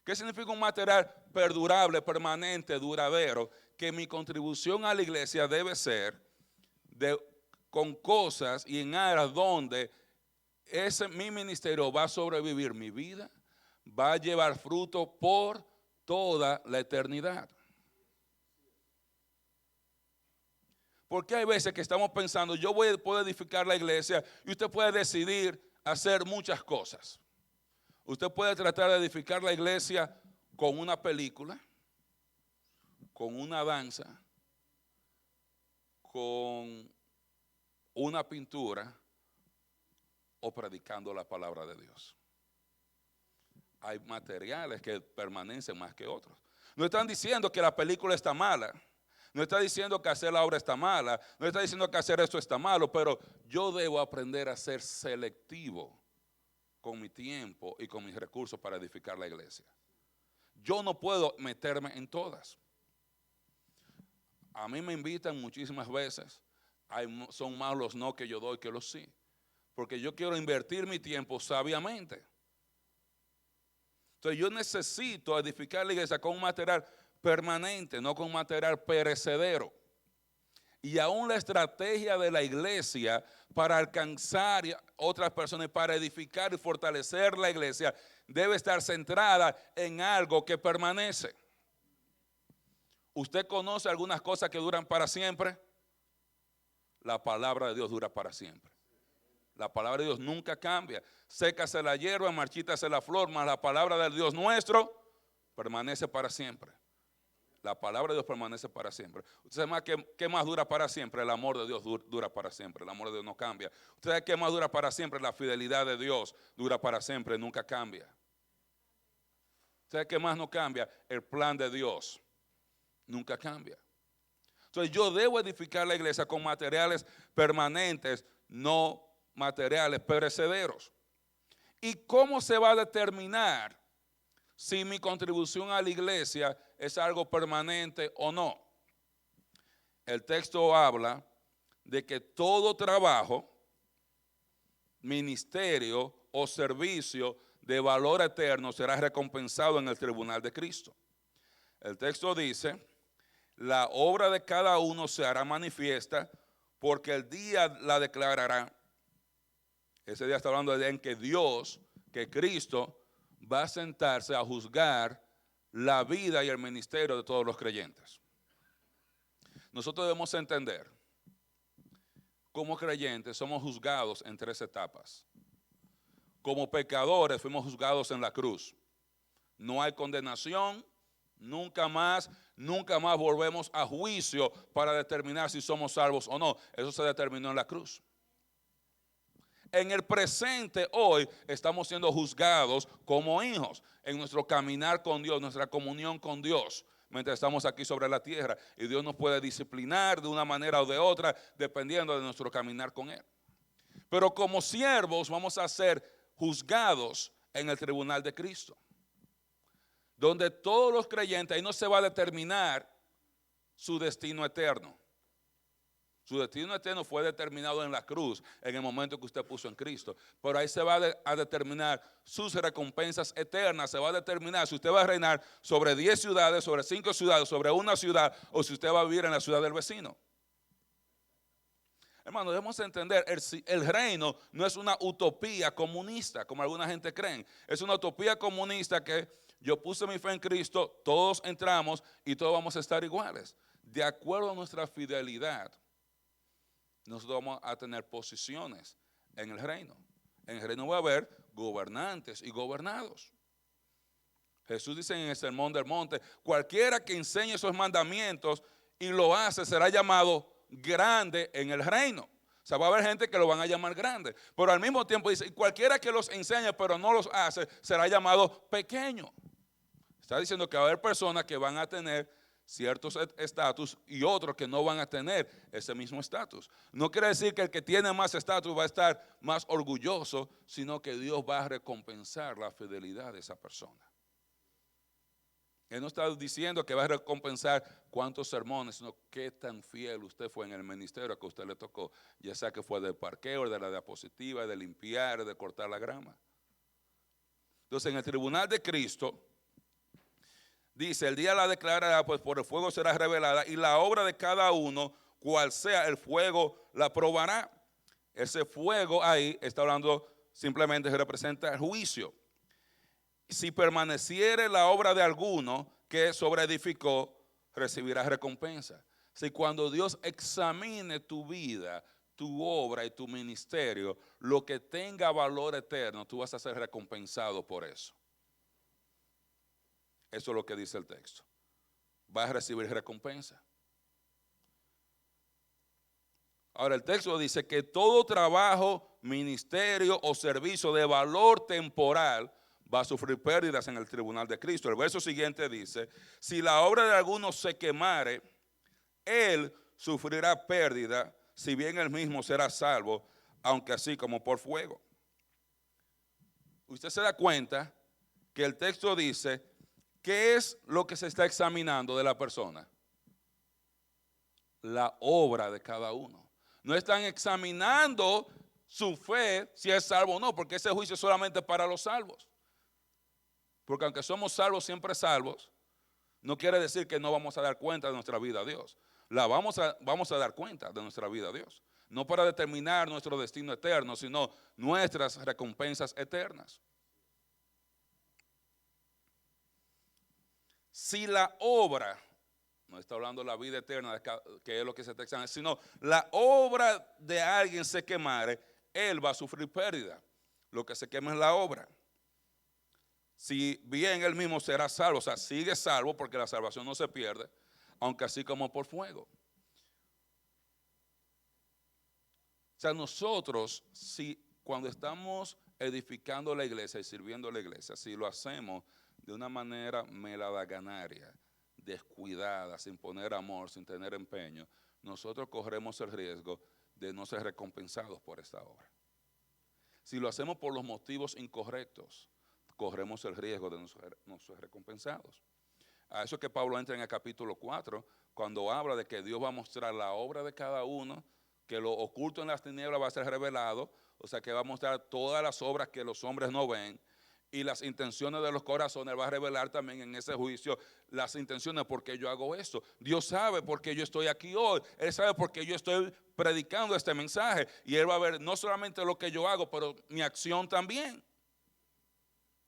¿Qué significa un material perdurable, permanente, duradero? Que mi contribución a la iglesia debe ser con cosas y en áreas donde mi ministerio va a sobrevivir mi vida, va a llevar fruto por toda la eternidad. Porque hay veces que estamos pensando, yo puedo edificar la iglesia y usted puede decidir hacer muchas cosas. Usted puede tratar de edificar la iglesia con una película, con una danza, con una pintura o predicando la palabra de Dios. Hay materiales que permanecen más que otros. No están diciendo que la película está mala. No está diciendo que hacer la obra está mala. No está diciendo que hacer esto está malo. Pero yo debo aprender a ser selectivo con mi tiempo y con mis recursos para edificar la iglesia. Yo no puedo meterme en todas. A mí me invitan muchísimas veces. Son más los no que yo doy que los sí. Porque yo quiero invertir mi tiempo sabiamente. Entonces yo necesito edificar la iglesia con un material permanente, no con material perecedero. Y aún la estrategia de la iglesia para alcanzar otras personas, para edificar y fortalecer la iglesia, debe estar centrada en algo que permanece. ¿Usted conoce algunas cosas que duran para siempre? La palabra de Dios dura para siempre. La palabra de Dios nunca cambia. Sécase la hierba, marchítase la flor, mas la palabra del Dios nuestro permanece para siempre. La palabra de Dios permanece para siempre. ¿Usted sabe qué más dura para siempre? El amor de Dios dura para siempre. El amor de Dios no cambia. ¿Usted sabe qué más dura para siempre? La fidelidad de Dios dura para siempre, nunca cambia. ¿Usted sabe qué más no cambia? El plan de Dios nunca cambia. Entonces yo debo edificar la iglesia con materiales permanentes, no materiales perecederos. ¿Y cómo se va a determinar si mi contribución a la iglesia es algo permanente o no? El texto habla de que todo trabajo, ministerio o servicio de valor eterno será recompensado en el tribunal de Cristo. El texto dice, la obra de cada uno se hará manifiesta porque el día la declarará. Ese día está hablando del día en que Dios, que Cristo va a sentarse a juzgar la vida y el ministerio de todos los creyentes. Nosotros debemos entender, como creyentes somos juzgados en 3 etapas. Como pecadores fuimos juzgados en la cruz. No hay condenación, nunca más volvemos a juicio para determinar si somos salvos o no. Eso se determinó en la cruz. En el presente, hoy, estamos siendo juzgados como hijos en nuestro caminar con Dios, nuestra comunión con Dios, mientras estamos aquí sobre la tierra. Y Dios nos puede disciplinar de una manera o de otra, dependiendo de nuestro caminar con Él. Pero como siervos vamos a ser juzgados en el tribunal de Cristo, donde todos los creyentes, ahí no se va a determinar su destino eterno. Su destino eterno fue determinado en la cruz, en el momento que usted puso en Cristo. Pero ahí se va a determinar sus recompensas eternas. Se va a determinar si usted va a reinar sobre 10 ciudades, sobre 5 ciudades, sobre una ciudad, o si usted va a vivir en la ciudad del vecino. Hermano, debemos entender, el reino no es una utopía comunista, como alguna gente cree. Es una utopía comunista que yo puse mi fe en Cristo, todos entramos y todos vamos a estar iguales. De acuerdo a nuestra fidelidad, nosotros vamos a tener posiciones en el reino. En el reino va a haber gobernantes y gobernados. Jesús dice en el Sermón del Monte, cualquiera que enseñe esos mandamientos y lo hace será llamado grande en el reino. O sea, va a haber gente que lo van a llamar grande. Pero al mismo tiempo dice, cualquiera que los enseñe pero no los hace será llamado pequeño. Está diciendo que va a haber personas que van a tener ciertos estatus y otros que no van a tener ese mismo estatus. No quiere decir que el que tiene más estatus va a estar más orgulloso, sino que Dios va a recompensar la fidelidad de esa persona. Él no está diciendo que va a recompensar cuántos sermones, sino qué tan fiel usted fue en el ministerio que a usted le tocó, ya sea que fue del parqueo, de la diapositiva, de limpiar, de cortar la grama. Entonces, en el tribunal de Cristo, dice, el día la declarará, pues por el fuego será revelada, y la obra de cada uno, cual sea el fuego, la probará. Ese fuego ahí está hablando, simplemente representa el juicio. Si permaneciere la obra de alguno que sobreedificó, recibirá recompensa. Si cuando Dios examine tu vida, tu obra y tu ministerio, lo que tenga valor eterno, tú vas a ser recompensado por eso. Eso es lo que dice el texto. Vas a recibir recompensa. Ahora el texto dice que todo trabajo, ministerio o servicio de valor temporal va a sufrir pérdidas en el tribunal de Cristo. El verso siguiente dice, si la obra de alguno se quemare, él sufrirá pérdida, si bien él mismo será salvo, aunque así como por fuego. Usted se da cuenta que el texto dice, ¿qué es lo que se está examinando de la persona? La obra de cada uno. No están examinando su fe, si es salvo o no, porque ese juicio es solamente para los salvos. Porque aunque somos salvos, siempre salvos, no quiere decir que no vamos a dar cuenta de nuestra vida a Dios. Vamos a dar cuenta de nuestra vida a Dios. No para determinar nuestro destino eterno, sino nuestras recompensas eternas. Si la obra, no está hablando de la vida eterna, que es lo que se está examinando, sino la obra de alguien se quemare, él va a sufrir pérdida. Lo que se quema es la obra. Si bien él mismo será salvo, o sea, sigue salvo porque la salvación no se pierde, aunque así como por fuego. O sea, nosotros, si cuando estamos edificando la iglesia y sirviendo a la iglesia, si lo hacemos de una manera meladaganaria, descuidada, sin poner amor, sin tener empeño, nosotros corremos el riesgo de no ser recompensados por esta obra. Si lo hacemos por los motivos incorrectos, corremos el riesgo de no ser recompensados. A eso que Pablo entra en el capítulo 4, cuando habla de que Dios va a mostrar la obra de cada uno, que lo oculto en las tinieblas va a ser revelado, o sea que va a mostrar todas las obras que los hombres no ven, y las intenciones de los corazones va a revelar también en ese juicio las intenciones por qué yo hago esto. Dios sabe por qué yo estoy aquí hoy, Él sabe por qué yo estoy predicando este mensaje, y Él va a ver no solamente lo que yo hago, pero mi acción también.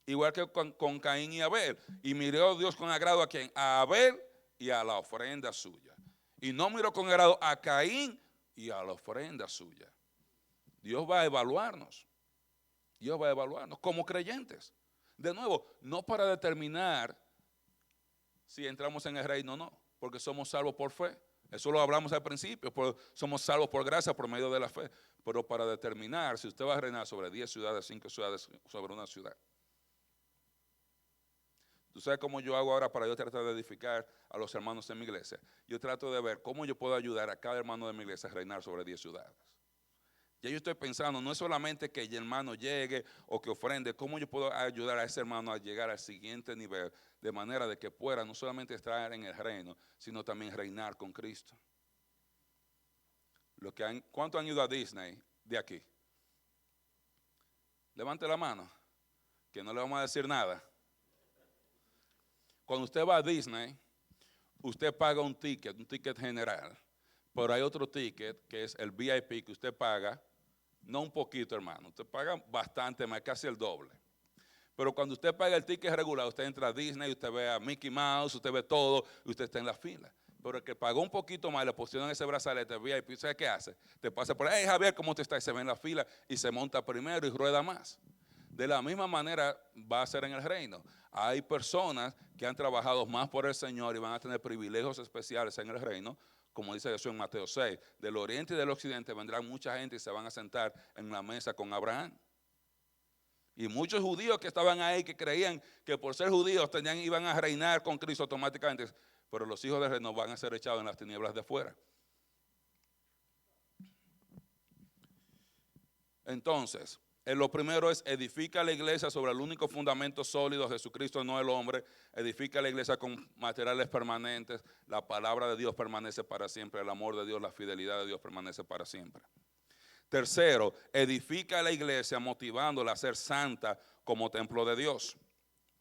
igual que con Caín y Abel. Y miró Dios con agrado ¿a quién? A Abel y a la ofrenda suya. Y no miró con agrado a Caín y a la ofrenda suya. Dios va a evaluarnos. Dios va a evaluarnos como creyentes. De nuevo, no para determinar si entramos en el reino o no, porque somos salvos por fe. Eso lo hablamos al principio, somos salvos por gracia por medio de la fe. Pero para determinar si usted va a reinar sobre 10 ciudades, 5 ciudades, sobre una ciudad. ¿Tú sabes cómo yo hago ahora para yo tratar de edificar a los hermanos de mi iglesia? Yo trato de ver cómo yo puedo ayudar a cada hermano de mi iglesia a reinar sobre 10 ciudades. Ya yo estoy pensando, no es solamente que el hermano llegue o que ofrende, cómo yo puedo ayudar a ese hermano a llegar al siguiente nivel, de manera de que pueda no solamente estar en el reino, sino también reinar con Cristo. ¿Cuántos han ido a Disney de aquí? Levante la mano, que no le vamos a decir nada. Cuando usted va a Disney, usted paga un ticket general, pero hay otro ticket que es el VIP que usted paga, no un poquito, hermano, usted paga bastante más, casi el doble. Pero cuando usted paga el ticket regular, usted entra a Disney, usted ve a Mickey Mouse, usted ve todo y usted está en la fila. Pero el que pagó un poquito más, le pusieron ese brazalete VIP, ¿sabe qué hace? Te pasa por ahí, hey Javier, ¿cómo te está? Y se ve en la fila y se monta primero y rueda más. De la misma manera va a ser en el reino. Hay personas que han trabajado más por el Señor y van a tener privilegios especiales en el reino, como dice Jesús en Mateo 6. Del oriente y del occidente vendrán mucha gente y se van a sentar en la mesa con Abraham. Y muchos judíos que estaban ahí, que creían que por ser judíos iban a reinar con Cristo automáticamente, pero los hijos del reino van a ser echados en las tinieblas de afuera. Entonces, lo primero es edifica la iglesia sobre el único fundamento sólido, Jesucristo, no el hombre. Edifica la iglesia con materiales permanentes. La palabra de Dios permanece para siempre. El amor de Dios, la fidelidad de Dios permanece para siempre. Tercero, edifica la iglesia motivándola a ser santa como templo de Dios.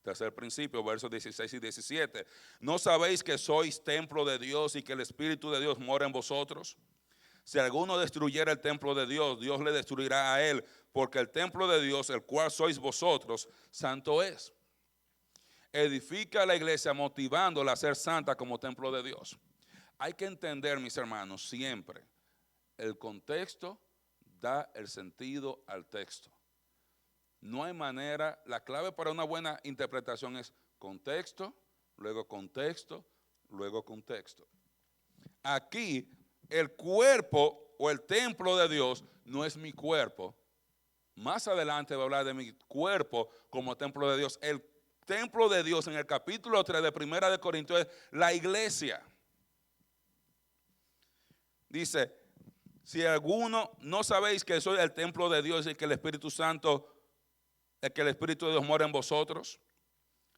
Tercer principio, versos 16 y 17. ¿No sabéis que sois templo de Dios y que el Espíritu de Dios mora en vosotros? Si alguno destruyera el templo de Dios, Dios le destruirá a él, porque el templo de Dios, el cual sois vosotros, santo es. Edifica la iglesia motivándola a ser santa como templo de Dios. Hay que entender, mis hermanos, siempre, el contexto da el sentido al texto. No hay manera, la clave para una buena interpretación es contexto, luego contexto, luego contexto. Aquí, el cuerpo o el templo de Dios no es mi cuerpo. Más adelante va a hablar de mi cuerpo como templo de Dios. El templo de Dios en el capítulo 3 de Primera de Corintios es la iglesia. Dice, si alguno no sabéis que soy el templo de Dios y que el Espíritu Santo, que el Espíritu de Dios mora en vosotros,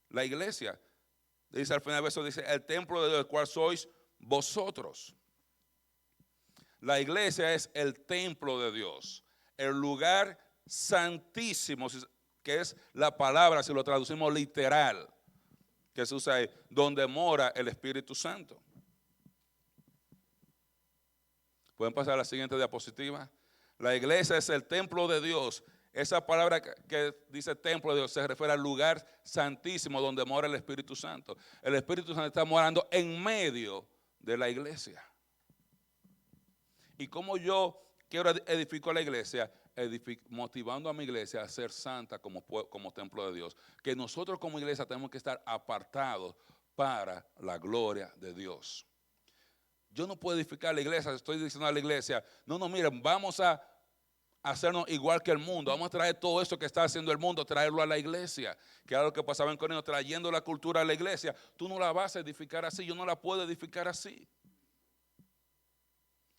la iglesia, dice al final del verso, dice, el templo de Dios, el cual sois vosotros. La iglesia es el templo de Dios, el lugar santísimo, que es la palabra, si lo traducimos literal, que se usa ahí, donde mora el Espíritu Santo. Pueden pasar a la siguiente diapositiva. La iglesia es el templo de Dios. Esa palabra que dice templo de Dios se refiere al lugar santísimo donde mora el Espíritu Santo. El Espíritu Santo está morando en medio de la iglesia. ¿Y cómo yo quiero edificar la iglesia? Motivando a mi iglesia a ser santa como templo de Dios. Que nosotros como iglesia tenemos que estar apartados para la gloria de Dios. Yo no puedo edificar la iglesia, estoy diciendo a la iglesia, no, miren, vamos a hacernos igual que el mundo, vamos a traer todo esto que está haciendo el mundo, traerlo a la iglesia, que era lo que pasaba en Corinto, trayendo la cultura a la iglesia. Tú no la vas a edificar así, yo no la puedo edificar así.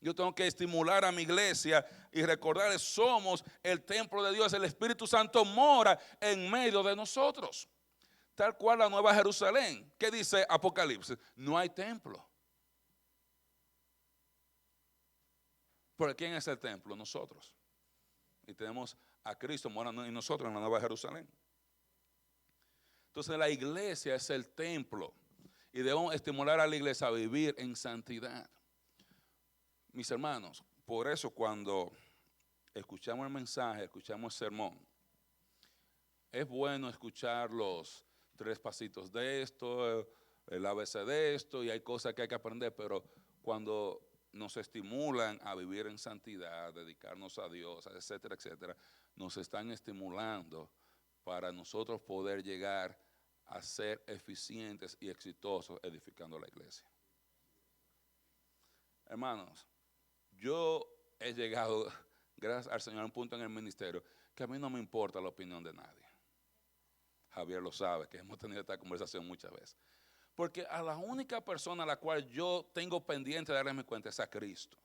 Yo tengo que estimular a mi iglesia y recordarles, somos el templo de Dios, el Espíritu Santo mora en medio de nosotros. Tal cual la Nueva Jerusalén. ¿Qué dice Apocalipsis? No hay templo. ¿Pero quién es el templo? Nosotros. Y tenemos a Cristo morando en nosotros en la Nueva Jerusalén. Entonces la iglesia es el templo. Y debemos estimular a la iglesia a vivir en santidad. Mis hermanos, por eso cuando escuchamos el mensaje, escuchamos el sermón, es bueno escuchar los 3 pasitos de esto, el ABC de esto, y hay cosas que hay que aprender, pero cuando nos estimulan a vivir en santidad, dedicarnos a Dios, etcétera, etcétera, nos están estimulando para nosotros poder llegar a ser eficientes y exitosos edificando la iglesia. Hermanos, yo he llegado, gracias al Señor, a un punto en el ministerio que a mí no me importa la opinión de nadie. Javier lo sabe, que hemos tenido esta conversación muchas veces. Porque a la única persona a la cual yo tengo pendiente de darme cuenta es a Cristo.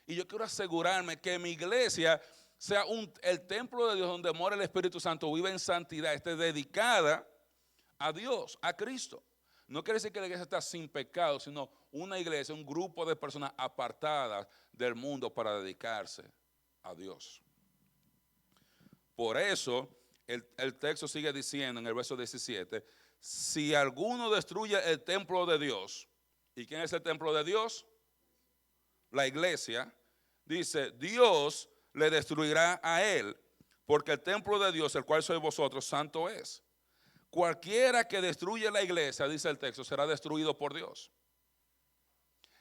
Y yo quiero asegurarme que mi iglesia sea el templo de Dios donde mora el Espíritu Santo, vive en santidad, esté dedicada a Dios, a Cristo. No quiere decir que la iglesia está sin pecado, sino una iglesia, un grupo de personas apartadas del mundo para dedicarse a Dios. Por eso el texto sigue diciendo en el verso 17, si alguno destruye el templo de Dios, ¿y quién es el templo de Dios? La iglesia. Dice, Dios le destruirá a él, porque el templo de Dios, el cual sois vosotros, santo es. Cualquiera que destruye la iglesia, dice el texto, será destruido por Dios.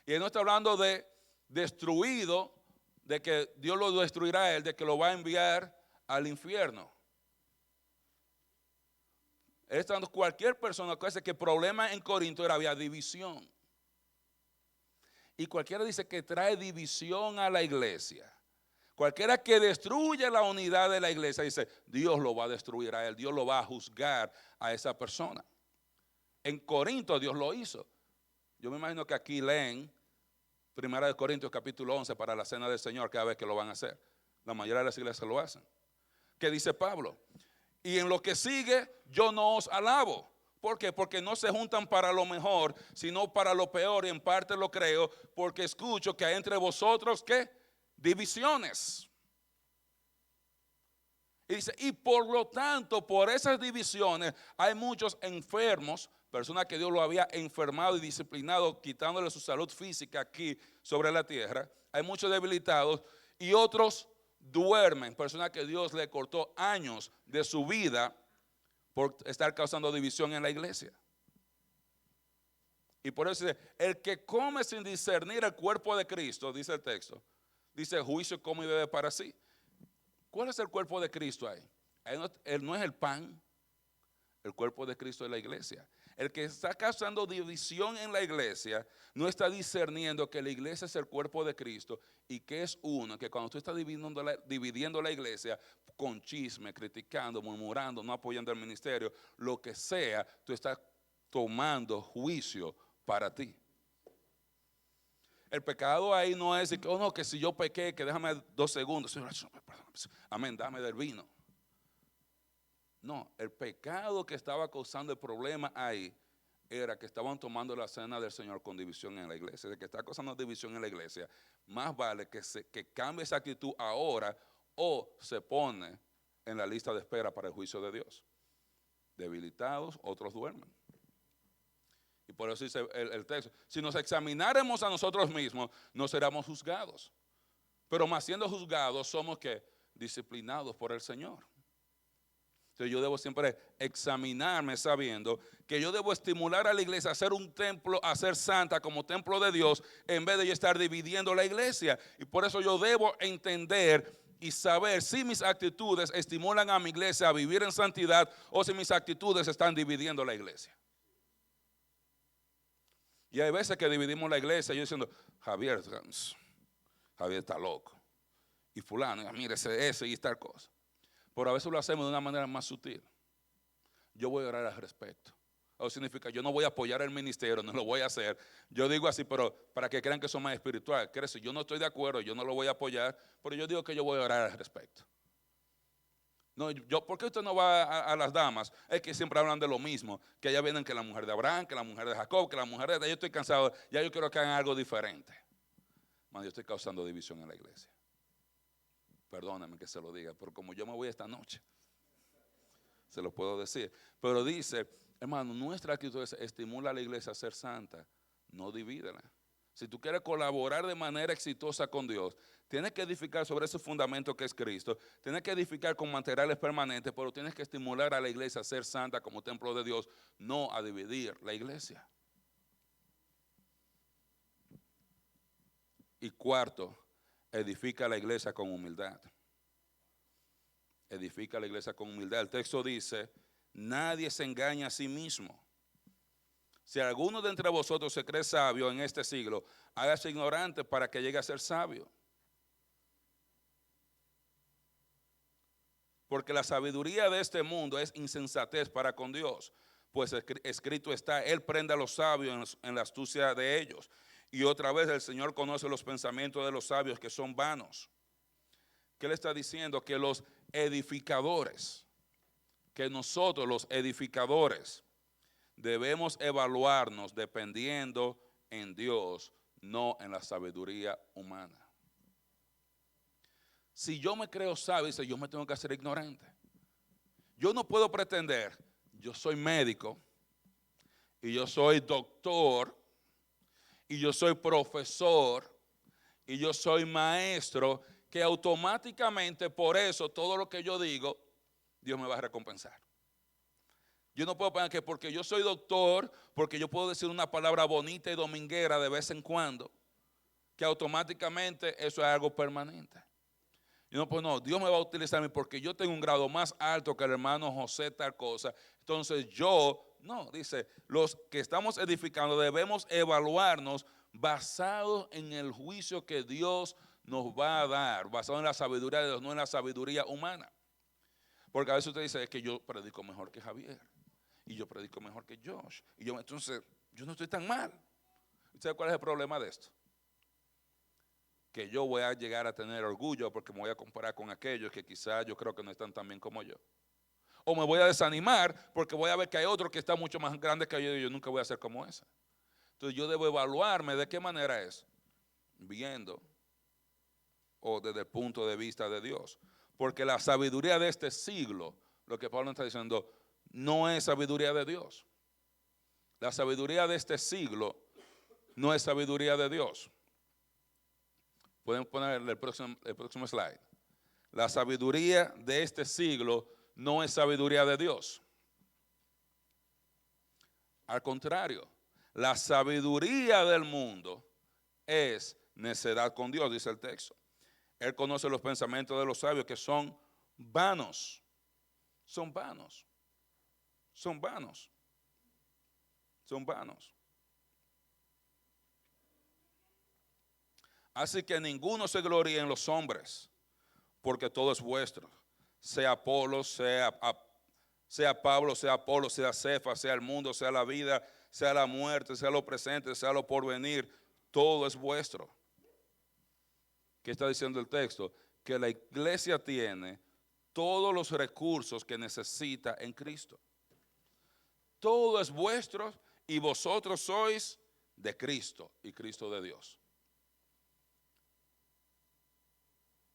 Y él no está hablando de destruido, de que Dios lo destruirá a él, de que lo va a enviar al infierno. Él está hablando de cualquier persona, que el problema en Corinto era había división. Y cualquiera dice que trae división a la iglesia. Cualquiera que destruye la unidad de la iglesia, dice, Dios lo va a destruir a él, Dios lo va a juzgar a esa persona. En Corinto Dios lo hizo. Yo me imagino que aquí leen 1 Corintios capítulo 11 para la cena del Señor cada vez que lo van a hacer. La mayoría de las iglesias lo hacen. ¿Qué dice Pablo? Y en lo que sigue yo no os alabo. ¿Por qué? Porque no se juntan para lo mejor, sino para lo peor, y en parte lo creo, porque escucho que hay entre vosotros, ¿qué? Divisiones. Y dice, y por lo tanto, por esas divisiones, hay muchos enfermos, personas que Dios lo había enfermado y disciplinado, quitándole su salud física aquí sobre la tierra. Hay muchos debilitados y otros duermen, personas que Dios le cortó años de su vida por estar causando división en la iglesia. Y por eso dice, el que come sin discernir el cuerpo de Cristo, dice el texto, dice juicio come y bebe para sí. ¿Cuál es el cuerpo de Cristo ahí? Él no es el pan, el cuerpo de Cristo es la iglesia. El que está causando división en la iglesia no está discerniendo que la iglesia es el cuerpo de Cristo y que es uno, que cuando tú estás dividiendo la iglesia con chisme, criticando, murmurando, no apoyando el ministerio, lo que sea, tú estás tomando juicio para ti. El pecado ahí no es que, oh no, que si yo pequé, que déjame 2 segundos. Amén, dame del vino. No, el pecado que estaba causando el problema ahí era que estaban tomando la cena del Señor con división en la iglesia. De que está causando división en la iglesia, más vale que cambie esa actitud ahora o se pone en la lista de espera para el juicio de Dios. Debilitados, otros duermen. Y por eso dice el texto, si nos examináramos a nosotros mismos, no seríamos juzgados. Pero más siendo juzgados, somos que disciplinados por el Señor. Entonces yo debo siempre examinarme sabiendo que yo debo estimular a la iglesia a ser un templo, a ser santa como templo de Dios, en vez de yo estar dividiendo la iglesia. Y por eso yo debo entender y saber si mis actitudes estimulan a mi iglesia a vivir en santidad o si mis actitudes están dividiendo la iglesia. Y hay veces que dividimos la iglesia, yo diciendo, Javier está loco. Y fulano, mire ese y tal cosa. Pero a veces lo hacemos de una manera más sutil. Yo voy a orar al respecto. Eso significa, yo no voy a apoyar el ministerio, no lo voy a hacer. Yo digo así, pero para que crean que soy más espiritual. Si yo no estoy de acuerdo, yo no lo voy a apoyar, pero yo digo que yo voy a orar al respecto. No, ¿por qué usted no va a las damas? Es que siempre hablan de lo mismo, que allá vienen que la mujer de Abraham, que la mujer de Jacob, que la mujer de... Yo estoy cansado, ya yo quiero que hagan algo diferente. Man, yo estoy causando división en la iglesia. Perdóname que se lo diga, pero como yo me voy esta noche, se lo puedo decir. Pero dice, hermano, nuestra actitud estimula a la iglesia a ser santa, no divídela. Si tú quieres colaborar de manera exitosa con Dios, tienes que edificar sobre ese fundamento que es Cristo. Tienes que edificar con materiales permanentes, pero tienes que estimular a la iglesia a ser santa como templo de Dios, no a dividir la iglesia. Y cuarto, edifica la iglesia con humildad. Edifica la iglesia con humildad. El texto dice, nadie se engaña a sí mismo. Si alguno de entre vosotros se cree sabio en este siglo, hágase ignorante para que llegue a ser sabio. Porque la sabiduría de este mundo es insensatez para con Dios. Pues escrito está, Él prende a los sabios en la astucia de ellos. Y otra vez el Señor conoce los pensamientos de los sabios que son vanos. ¿Qué le está diciendo? Que los edificadores, que nosotros los edificadores debemos evaluarnos dependiendo en Dios, no en la sabiduría humana. Si yo me creo sabio, dice, yo me tengo que hacer ignorante. Yo no puedo pretender, yo soy médico, y yo soy doctor, y yo soy profesor, y yo soy maestro, que automáticamente por eso todo lo que yo digo, Dios me va a recompensar. Yo no puedo pensar que porque yo soy doctor, porque yo puedo decir una palabra bonita y dominguera de vez en cuando, que automáticamente eso es algo permanente. Yo no, pues no, Dios me va a utilizar a mí porque yo tengo un grado más alto que el hermano José tal cosa. Entonces no, dice, los que estamos edificando debemos evaluarnos basados en el juicio que Dios nos va a dar, basado en la sabiduría de Dios, no en la sabiduría humana. Porque a veces usted dice, es que yo predico mejor que Javier, y yo predico mejor que Josh, y entonces yo no estoy tan mal. ¿Sabe cuál es el problema de esto? Que yo voy a llegar a tener orgullo porque me voy a comparar con aquellos que quizás yo creo que no están tan bien como yo. O me voy a desanimar porque voy a ver que hay otro que está mucho más grande que yo y yo nunca voy a ser como ese. Entonces yo debo evaluarme de qué manera es, viendo o desde el punto de vista de Dios. Porque la sabiduría de este siglo, lo que Pablo está diciendo, no es sabiduría de Dios. La sabiduría de este siglo no es sabiduría de Dios. Pueden poner el próximo slide. La sabiduría de este siglo no es sabiduría de Dios. Al contrario, la sabiduría del mundo es necedad con Dios, dice el texto. Él conoce los pensamientos de los sabios que son vanos. Son vanos. Son vanos. Son vanos. Así que ninguno se gloríe en los hombres, porque todo es vuestro. Sea Apolo, sea Pablo, sea Apolo, sea Cefas, sea el mundo, sea la vida, sea la muerte, sea lo presente, sea lo porvenir, todo es vuestro. ¿Qué está diciendo el texto? Que la iglesia tiene todos los recursos que necesita en Cristo. Todo es vuestro y vosotros sois de Cristo y Cristo de Dios.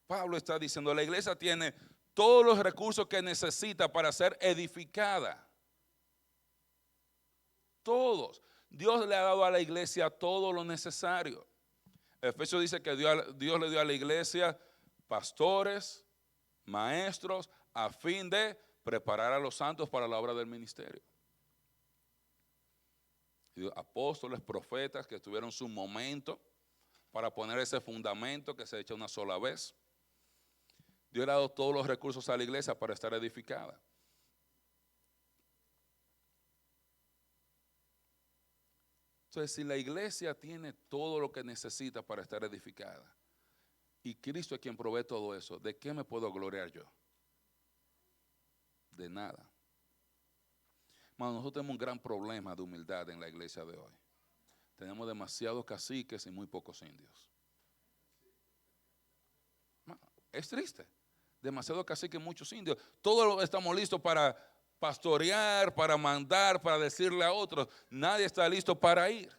Pablo está diciendo, la iglesia tiene todos los recursos que necesita para ser edificada. Todos. Dios le ha dado a la iglesia todo lo necesario. Efesios dice que Dios le dio a la iglesia pastores, maestros, a fin de preparar a los santos para la obra del ministerio. Apóstoles, profetas que tuvieron su momento para poner ese fundamento que se echa una sola vez. Dios le ha dado todos los recursos a la iglesia para estar edificada. Entonces, si la iglesia tiene todo lo que necesita para estar edificada, y Cristo es quien provee todo eso, ¿de qué me puedo gloriar yo? De nada. Bueno, nosotros tenemos un gran problema de humildad en la iglesia de hoy. Tenemos demasiados caciques y muy pocos indios. Es triste. Demasiado caciques y muchos indios. Todos estamos listos para pastorear, para mandar, para decirle a otros. Nadie está listo para ir.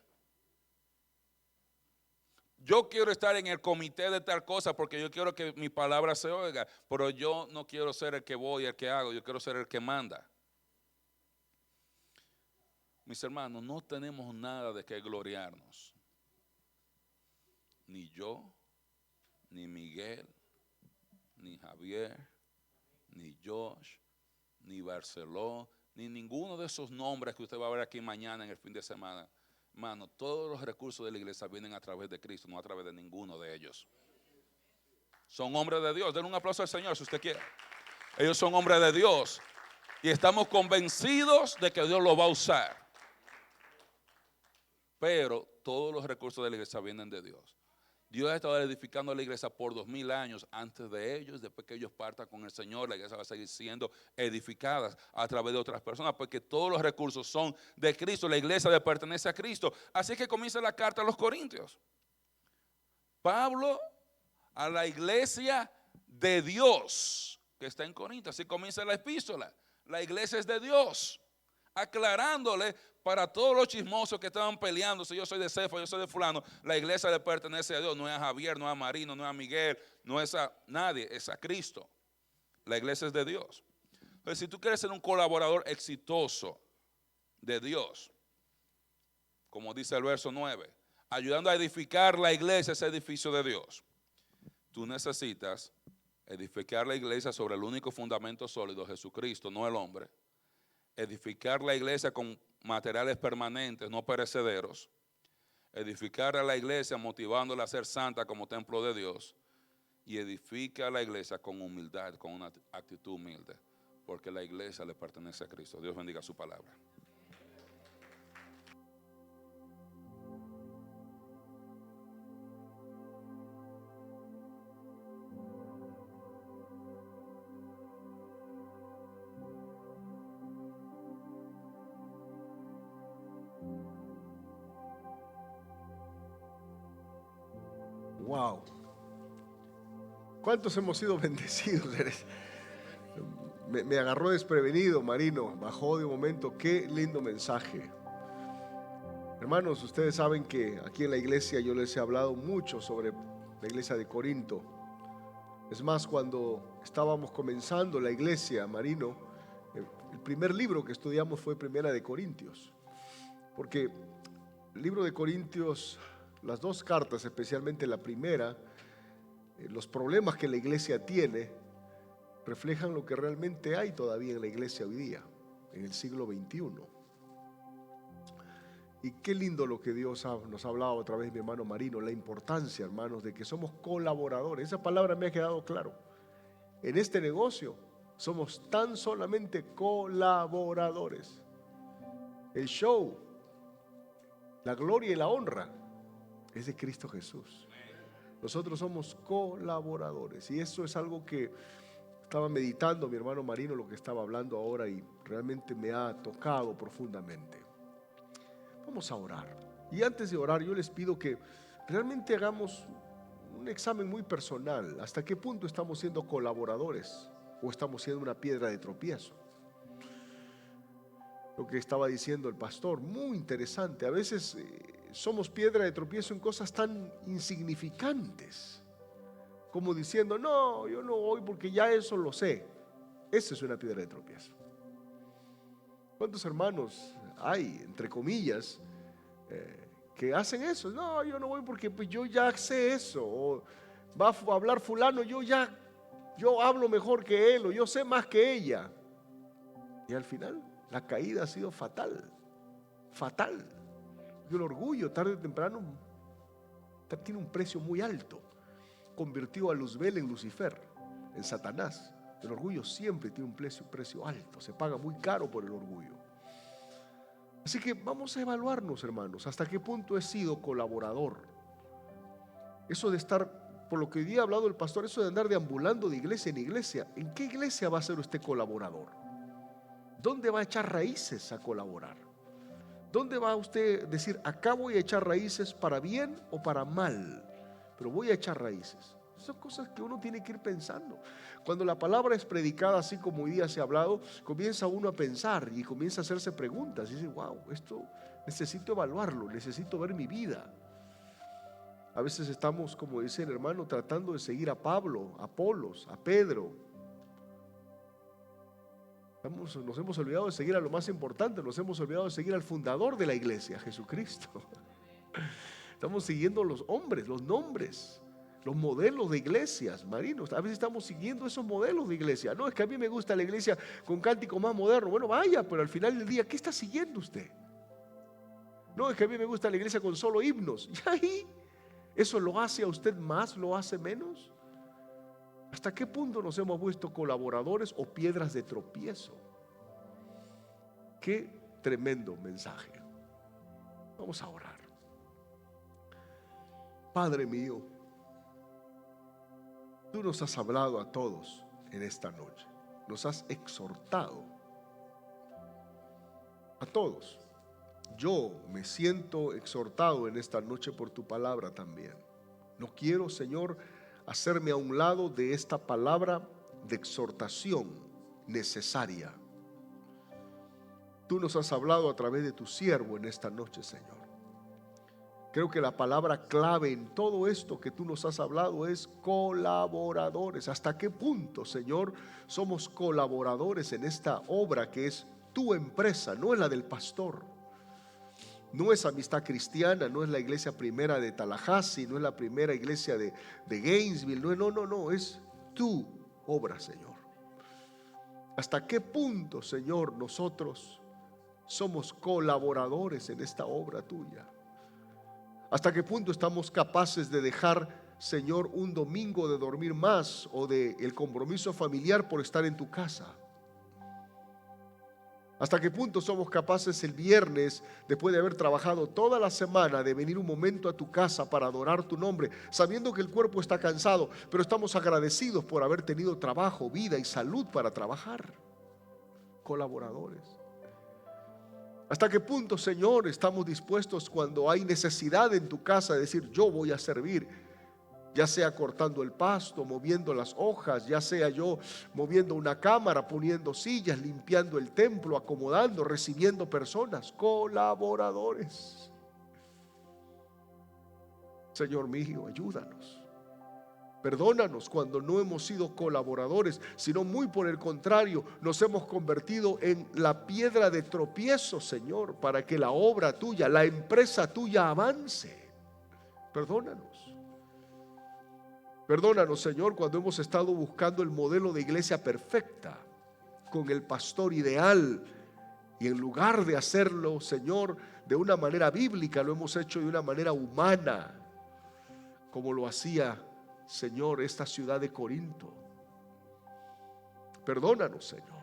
Yo quiero estar en el comité de tal cosa porque yo quiero que mi palabra se oiga, pero yo no quiero ser el que voy, el que hago, yo quiero ser el que manda. Mis hermanos, no tenemos nada de qué gloriarnos. ni yo, ni Miguel, ni Javier, ni Josh, ni Barceló, ni ninguno de esos nombres que usted va a ver aquí mañana en el fin de semana. Hermano, todos los recursos de la iglesia vienen a través de Cristo, no a través de ninguno de ellos. Son hombres de Dios. Denle un aplauso al Señor si usted quiere. Ellos son hombres de Dios y estamos convencidos de que Dios los va a usar. Pero todos los recursos de la iglesia vienen de Dios. Dios ha estado edificando la iglesia por 2000 años antes de ellos. Después que ellos partan con el Señor, la iglesia va a seguir siendo edificada a través de otras personas, porque todos los recursos son de Cristo. La iglesia le pertenece a Cristo. Así que comienza la carta a los Corintios. Pablo a la iglesia de Dios que está en Corinto. Así comienza la epístola. La iglesia es de Dios, aclarándole para todos los chismosos que estaban peleando, si yo soy de Cefa, yo soy de fulano, la iglesia le pertenece a Dios, no es a Javier, no es a Marino, no es a Miguel, no es a nadie, es a Cristo. La iglesia es de Dios. Entonces, si tú quieres ser un colaborador exitoso de Dios, como dice el verso 9, ayudando a edificar la iglesia, ese edificio de Dios, tú necesitas edificar la iglesia sobre el único fundamento sólido, Jesucristo, no el hombre. Edificar la iglesia con materiales permanentes, no perecederos. Edificar a la iglesia motivándola a ser santa como templo de Dios. Y edifica a la iglesia con humildad, con una actitud humilde, porque la iglesia le pertenece a Cristo. Dios bendiga su palabra. Wow. ¿Cuántos hemos sido bendecidos? Me agarró desprevenido, Marino. Bajó de un momento. Qué lindo mensaje. Hermanos, ustedes saben que aquí en la iglesia yo les he hablado mucho sobre la iglesia de Corinto. Es más, cuando estábamos comenzando la iglesia, Marino, el primer libro que estudiamos fue Primera de Corintios. Porque el libro de Corintios, las dos cartas, especialmente la primera, los problemas que la iglesia tiene, reflejan lo que realmente hay todavía en la iglesia hoy día, en el siglo XXI. Y qué lindo lo que Dios nos ha hablado a través de mi hermano Marino, la importancia, hermanos, de que somos colaboradores. Esa palabra me ha quedado claro. En este negocio somos tan solamente colaboradores. El show, la gloria y la honra es de Cristo Jesús. Nosotros somos colaboradores y eso es algo que estaba meditando mi hermano Marino, lo que estaba hablando ahora, y realmente me ha tocado profundamente. Vamos a orar. Y antes de orar, yo les pido que realmente hagamos un examen muy personal. ¿Hasta qué punto estamos siendo colaboradores o estamos siendo una piedra de tropiezo? Lo que estaba diciendo el pastor, muy interesante. A veces somos piedra de tropiezo en cosas tan insignificantes, como diciendo, no, yo no voy porque ya eso lo sé. Esa es una piedra de tropiezo. ¿Cuántos hermanos hay, entre comillas, que hacen eso? No, yo no voy porque pues yo ya sé eso. O va a hablar fulano, yo hablo mejor que él, o yo sé más que ella. Y al final la caída ha sido fatal, fatal. Y el orgullo tarde o temprano tiene un precio muy alto. Convirtió a Luzbel en Lucifer, en Satanás. El orgullo siempre tiene un precio alto, se paga muy caro por el orgullo. Así que vamos a evaluarnos, hermanos, hasta qué punto he sido colaborador. Eso de estar, por lo que hoy día ha hablado el pastor, eso de andar deambulando de iglesia en iglesia. ¿En qué iglesia va a ser usted colaborador? ¿Dónde va a echar raíces a colaborar? ¿Dónde va usted a decir, acá voy a echar raíces para bien o para mal? Pero voy a echar raíces. Son cosas que uno tiene que ir pensando. Cuando la palabra es predicada así como hoy día se ha hablado, comienza uno a pensar y comienza a hacerse preguntas. Y dice, wow, esto necesito evaluarlo, necesito ver mi vida. A veces estamos, como dice el hermano, tratando de seguir a Pablo, a Apolos, a Pedro. Nos hemos olvidado de seguir a lo más importante, nos hemos olvidado de seguir al fundador de la iglesia, Jesucristo. Estamos siguiendo los hombres, los nombres, los modelos de iglesias, marinos. A veces estamos siguiendo esos modelos de iglesia. No, es que a mí me gusta la iglesia con cántico más moderno. Bueno, vaya, pero al final del día, ¿qué está siguiendo usted? No, es que a mí me gusta la iglesia con solo himnos. ¿Y ahí? ¿Eso lo hace a usted más, lo hace menos? ¿Hasta qué punto nos hemos vuelto colaboradores o piedras de tropiezo? Qué tremendo mensaje. Vamos a orar. Padre mío, tú nos has hablado a todos en esta noche. Nos has exhortado a todos. Yo me siento exhortado en esta noche por tu palabra también. No quiero, Señor, hacerme a un lado de esta palabra de exhortación necesaria. Tú nos has hablado a través de tu siervo en esta noche, Señor. Creo que la palabra clave en todo esto que tú nos has hablado es colaboradores. ¿Hasta qué punto, Señor, somos colaboradores en esta obra que es tu empresa, no es la del pastor? No es Amistad Cristiana, no es la iglesia primera de Tallahassee, no es la primera iglesia de Gainesville, no, es tu obra, Señor. ¿Hasta qué punto, Señor, nosotros somos colaboradores en esta obra tuya? ¿Hasta qué punto estamos capaces de dejar, Señor, un domingo de dormir más o de el compromiso familiar por estar en tu casa? ¿Hasta qué punto somos capaces el viernes, después de haber trabajado toda la semana, de venir un momento a tu casa para adorar tu nombre, sabiendo que el cuerpo está cansado, pero estamos agradecidos por haber tenido trabajo, vida y salud para trabajar? Colaboradores. ¿Hasta qué punto, Señor, estamos dispuestos cuando hay necesidad en tu casa de decir yo voy a servir? Ya sea cortando el pasto, moviendo las hojas, ya sea yo moviendo una cámara, poniendo sillas, limpiando el templo, acomodando, recibiendo personas, colaboradores. Señor mío, ayúdanos. Perdónanos cuando no hemos sido colaboradores, sino muy por el contrario, nos hemos convertido en la piedra de tropiezo, Señor, para que la obra tuya, la empresa tuya avance. Perdónanos. Perdónanos, Señor, cuando hemos estado buscando el modelo de iglesia perfecta, con el pastor ideal, y en lugar de hacerlo, Señor, de una manera bíblica, lo hemos hecho de una manera humana, como lo hacía, Señor, esta ciudad de Corinto. Perdónanos, Señor.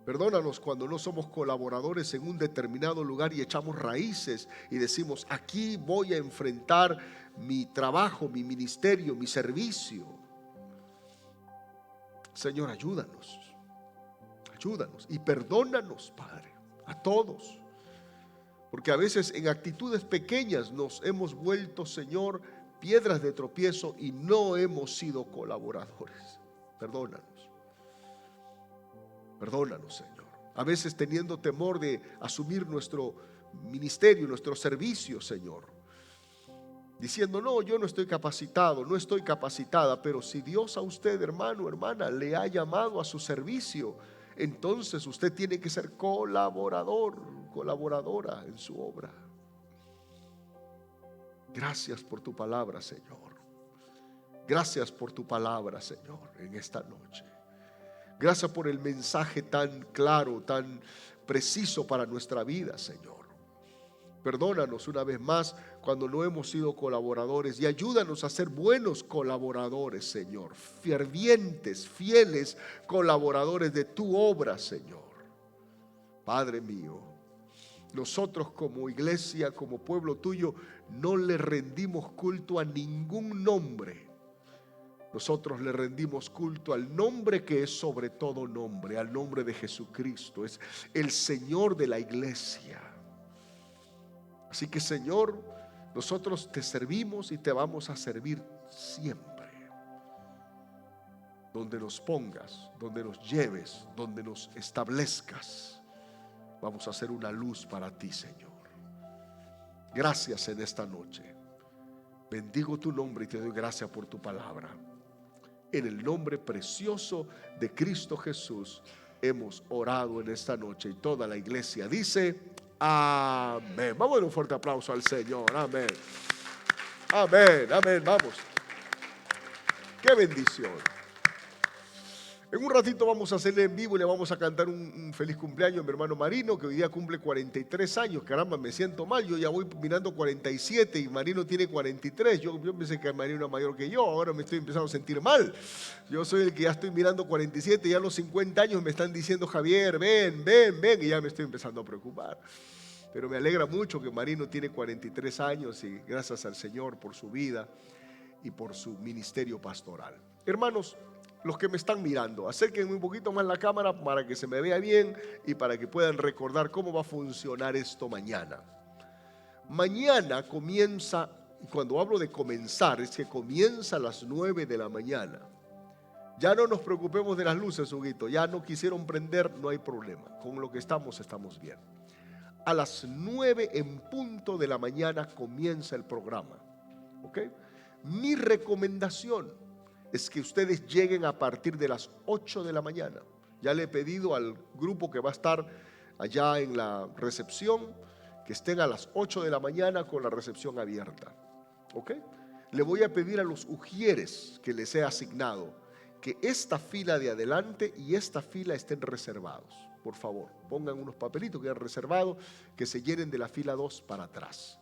Perdónanos cuando no somos colaboradores en un determinado lugar y echamos raíces y decimos, aquí voy a enfrentar mi trabajo, mi ministerio, mi servicio. Señor, ayúdanos. Ayúdanos y perdónanos, Padre, a todos. Porque a veces en actitudes pequeñas nos hemos vuelto, Señor, piedras de tropiezo y no hemos sido colaboradores. Perdónanos. Perdónanos, Señor. A veces teniendo temor de asumir nuestro ministerio, nuestro servicio, Señor. Diciendo, no, yo no estoy capacitado, no estoy capacitada. Pero si Dios a usted, hermano, hermana, le ha llamado a su servicio, entonces usted tiene que ser colaborador, colaboradora en su obra. Gracias por tu palabra, Señor. Gracias por tu palabra, Señor, en esta noche. Gracias por el mensaje tan claro, tan preciso para nuestra vida, Señor. Perdónanos una vez más cuando no hemos sido colaboradores y ayúdanos a ser buenos colaboradores, Señor. Fervientes, fieles colaboradores de tu obra, Señor. Padre mío, nosotros como iglesia, como pueblo tuyo, no le rendimos culto a ningún nombre. Nosotros le rendimos culto al nombre que es sobre todo nombre, al nombre de Jesucristo. Es el Señor de la iglesia. Así que, Señor, nosotros te servimos y te vamos a servir siempre. Donde nos pongas, donde nos lleves, donde nos establezcas, vamos a hacer una luz para ti, Señor. Gracias en esta noche. Bendigo tu nombre y te doy gracias por tu palabra. En el nombre precioso de Cristo Jesús hemos orado en esta noche y toda la iglesia dice Amén. Vamos a dar un fuerte aplauso al Señor. Amén. Amén, amén, vamos. Qué bendición. En un ratito vamos a hacerle en vivo y le vamos a cantar un feliz cumpleaños a mi hermano Marino, que hoy día cumple 43 años. Caramba, me siento mal, yo ya voy mirando 47 y Marino tiene 43. Yo pensé que Marino era mayor que yo, ahora me estoy empezando a sentir mal. Yo soy el que ya estoy mirando 47, ya a los 50 años me están diciendo, Javier, ven, ven, ven, y ya me estoy empezando a preocupar. Pero me alegra mucho que Marino tiene 43 años y gracias al Señor por su vida y por su ministerio pastoral. Hermanos, los que me están mirando, acérquenme un poquito más la cámara para que se me vea bien y para que puedan recordar cómo va a funcionar esto mañana. Mañana comienza, y cuando hablo de comenzar, es que comienza a las 9 de la mañana. Ya no nos preocupemos de las luces, Huguito, ya no quisieron prender, no hay problema. Con lo que estamos bien. A las 9 en punto de la mañana comienza el programa. ¿Ok? Mi recomendación es que ustedes lleguen a partir de las 8 de la mañana. Ya le he pedido al grupo que va a estar allá en la recepción que estén a las 8 de la mañana con la recepción abierta. ¿Ok? Le voy a pedir a los ujieres que les he asignado que esta fila de adelante y esta fila estén reservados. Por favor, pongan unos papelitos que hayan reservado, que se llenen de la fila 2 para atrás.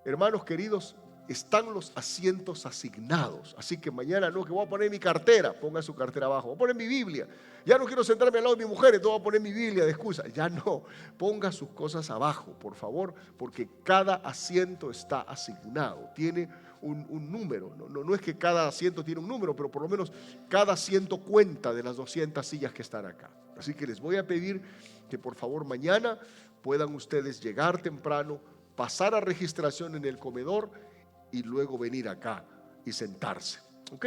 Hermanos queridos, están los asientos asignados, así que mañana no, que voy a poner mi cartera, ponga su cartera abajo, voy a poner mi Biblia, ya no quiero sentarme al lado de mi mujer, entonces voy a poner mi Biblia de excusa, ya no, ponga sus cosas abajo, por favor, porque cada asiento está asignado, tiene un número, no es que cada asiento tiene un número, pero por lo menos cada asiento cuenta de las 200 sillas que están acá, así que les voy a pedir que por favor mañana puedan ustedes llegar temprano, pasar a registración en el comedor y luego venir acá y sentarse, ¿ok?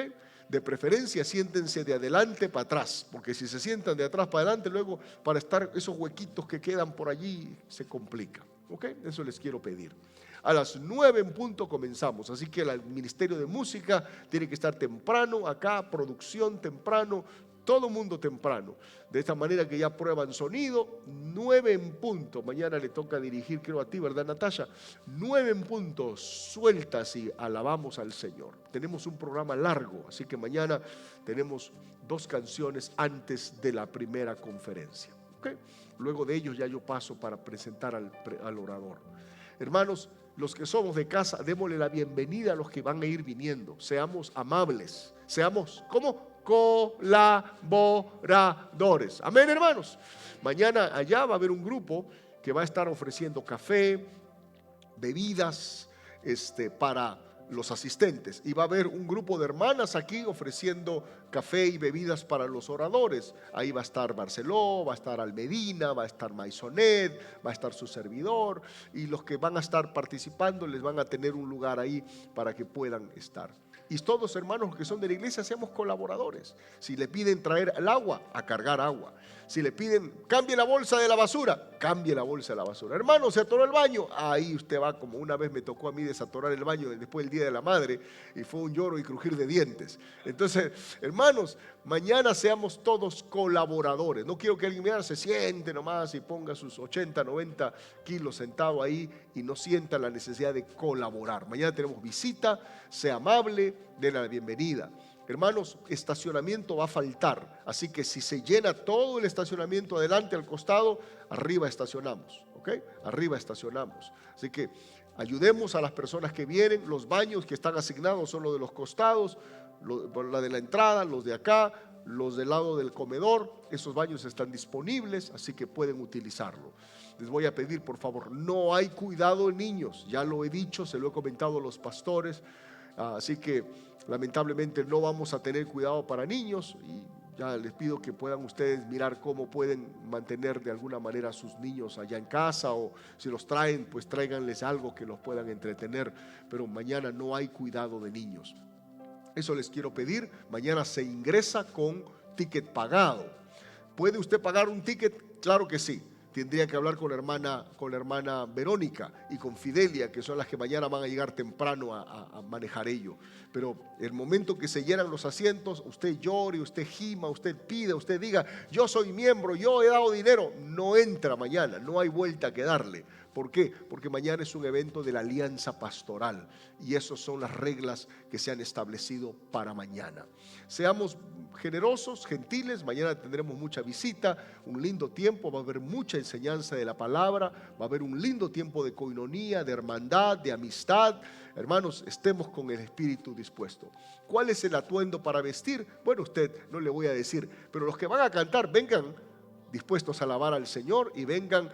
De preferencia siéntense de adelante para atrás, porque si se sientan de atrás para adelante, luego para estar esos huequitos que quedan por allí se complica, ¿ok? Eso les quiero pedir. A las 9 en punto comenzamos, así que el Ministerio de Música tiene que estar temprano acá, producción temprano, todo mundo temprano. De esta manera que ya prueban sonido, 9 en punto. Mañana le toca dirigir, creo a ti, ¿verdad, Natasha? 9 en punto, sueltas y alabamos al Señor. Tenemos un programa largo, así que mañana tenemos 2 canciones antes de la primera conferencia. ¿Okay? Luego de ellos ya yo paso para presentar al orador. Hermanos, los que somos de casa, démosle la bienvenida a los que van a ir viniendo. Seamos amables, seamos, ¿cómo? Colaboradores. Amén, hermanos. Mañana allá va a haber un grupo que va a estar ofreciendo café, bebidas, para los asistentes, y va a haber un grupo de hermanas aquí ofreciendo café y bebidas para los oradores. Ahí va a estar Barceló, va a estar Almedina, va a estar Maisonet, va a estar su servidor, y los que van a estar participando les van a tener un lugar ahí para que puedan estar. Y todos, hermanos que son de la iglesia, seamos colaboradores. Si le piden traer el agua, a cargar agua. Si le piden, cambie la bolsa de la basura, cambie la bolsa de la basura. Hermano, se atoró el baño, ahí usted va, como una vez me tocó a mí desatorar el baño después del Día de la Madre, y fue un lloro y crujir de dientes. Entonces, hermanos, mañana seamos todos colaboradores. No quiero que alguien se siente nomás y ponga sus 80, 90 kilos sentado ahí y no sienta la necesidad de colaborar. Mañana tenemos visita, sea amable, denle la bienvenida. Hermanos, estacionamiento va a faltar, así que si se llena todo el estacionamiento adelante, al costado, arriba estacionamos, ¿ok? Arriba estacionamos. Así que ayudemos a las personas que vienen. Los baños que están asignados son los de los costados, la de la entrada, los de acá, los del lado del comedor. Esos baños están disponibles, así que pueden utilizarlo. Les voy a pedir, por favor, no hay cuidado en niños, ya lo he dicho, se lo he comentado a los pastores, así que lamentablemente no vamos a tener cuidado para niños, y ya les pido que puedan ustedes mirar cómo pueden mantener de alguna manera a sus niños allá en casa, o si los traen, pues tráiganles algo que los puedan entretener, pero mañana no hay cuidado de niños. Eso les quiero pedir. Mañana se ingresa con ticket pagado. ¿Puede usted pagar un ticket? Claro que sí. tendría que hablar con la hermana Verónica y con Fidelia, que son las que mañana van a llegar temprano a manejar ello. Pero el momento que se llenan los asientos, usted llore, usted gima, usted pida, usted diga, yo soy miembro, yo he dado dinero, no entra mañana, no hay vuelta que darle. ¿Por qué? Porque mañana es un evento de la alianza pastoral y esas son las reglas que se han establecido para mañana. Seamos generosos, gentiles, mañana tendremos mucha visita, un lindo tiempo, va a haber mucha enseñanza de la palabra, va a haber un lindo tiempo de coinonía, de hermandad, de amistad. Hermanos, estemos con el espíritu dispuesto. ¿Cuál es el atuendo para vestir? Bueno, usted no le voy a decir, pero los que van a cantar, vengan dispuestos a alabar al Señor y vengan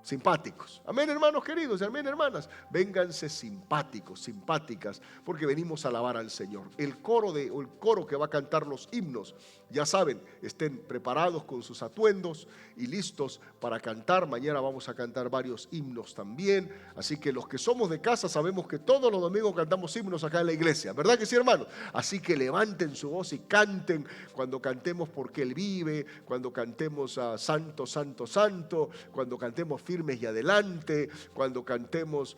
simpáticos. Amén, hermanos queridos, y amén, hermanas. Vénganse simpáticos, simpáticas, porque venimos a alabar al Señor. El coro que va a cantar los himnos, ya saben, estén preparados con sus atuendos y listos para cantar. Mañana vamos a cantar varios himnos también. Así que los que somos de casa sabemos que todos los domingos cantamos himnos acá en la iglesia, ¿verdad que sí, hermanos? Así que levanten su voz y canten cuando cantemos Porque Él vive, cuando cantemos a Santo, Santo, Santo, cuando cantemos Firmes y Adelante, cuando cantemos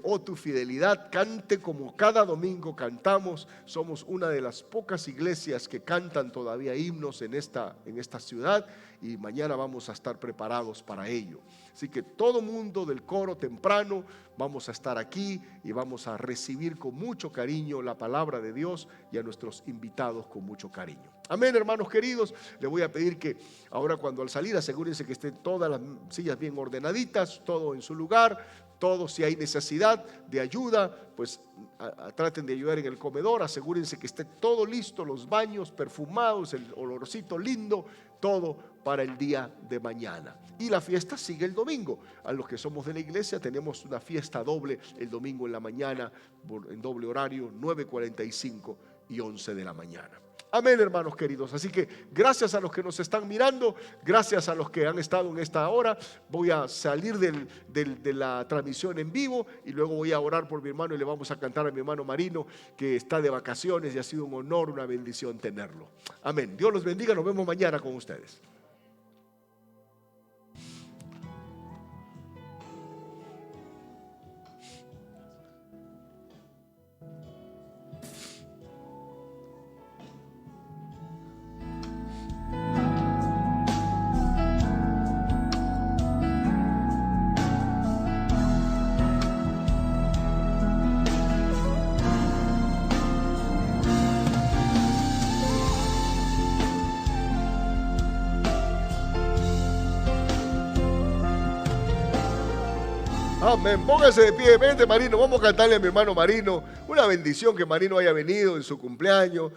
Oh tu fidelidad. Cante como cada domingo cantamos. Somos una de las pocas iglesias que cantan todavía himnos en esta ciudad y mañana vamos a estar preparados para ello. Así que todo mundo del coro temprano vamos a estar aquí y vamos a recibir con mucho cariño la palabra de Dios y a nuestros invitados con mucho cariño. Amén, hermanos queridos. Le voy a pedir que ahora cuando al salir asegúrense que estén todas las sillas bien ordenaditas, todo en su lugar. Todo, si hay necesidad de ayuda, pues traten de ayudar en el comedor. Asegúrense que esté todo listo, los baños perfumados, el olorcito lindo, todo para el día de mañana. Y la fiesta sigue el domingo. A los que somos de la iglesia tenemos una fiesta doble el domingo en la mañana, en doble horario, 9:45 y 11 de la mañana. Amén, hermanos queridos. Así que gracias a los que nos están mirando, gracias a los que han estado en esta hora. Voy a salir de la transmisión en vivo y luego voy a orar por mi hermano y le vamos a cantar a mi hermano Marino, que está de vacaciones y ha sido un honor, una bendición tenerlo. Amén. Dios los bendiga. Nos vemos mañana con ustedes. Amén. Póngase de pie, vente Marino, vamos a cantarle a mi hermano Marino. Una bendición que Marino haya venido en su cumpleaños.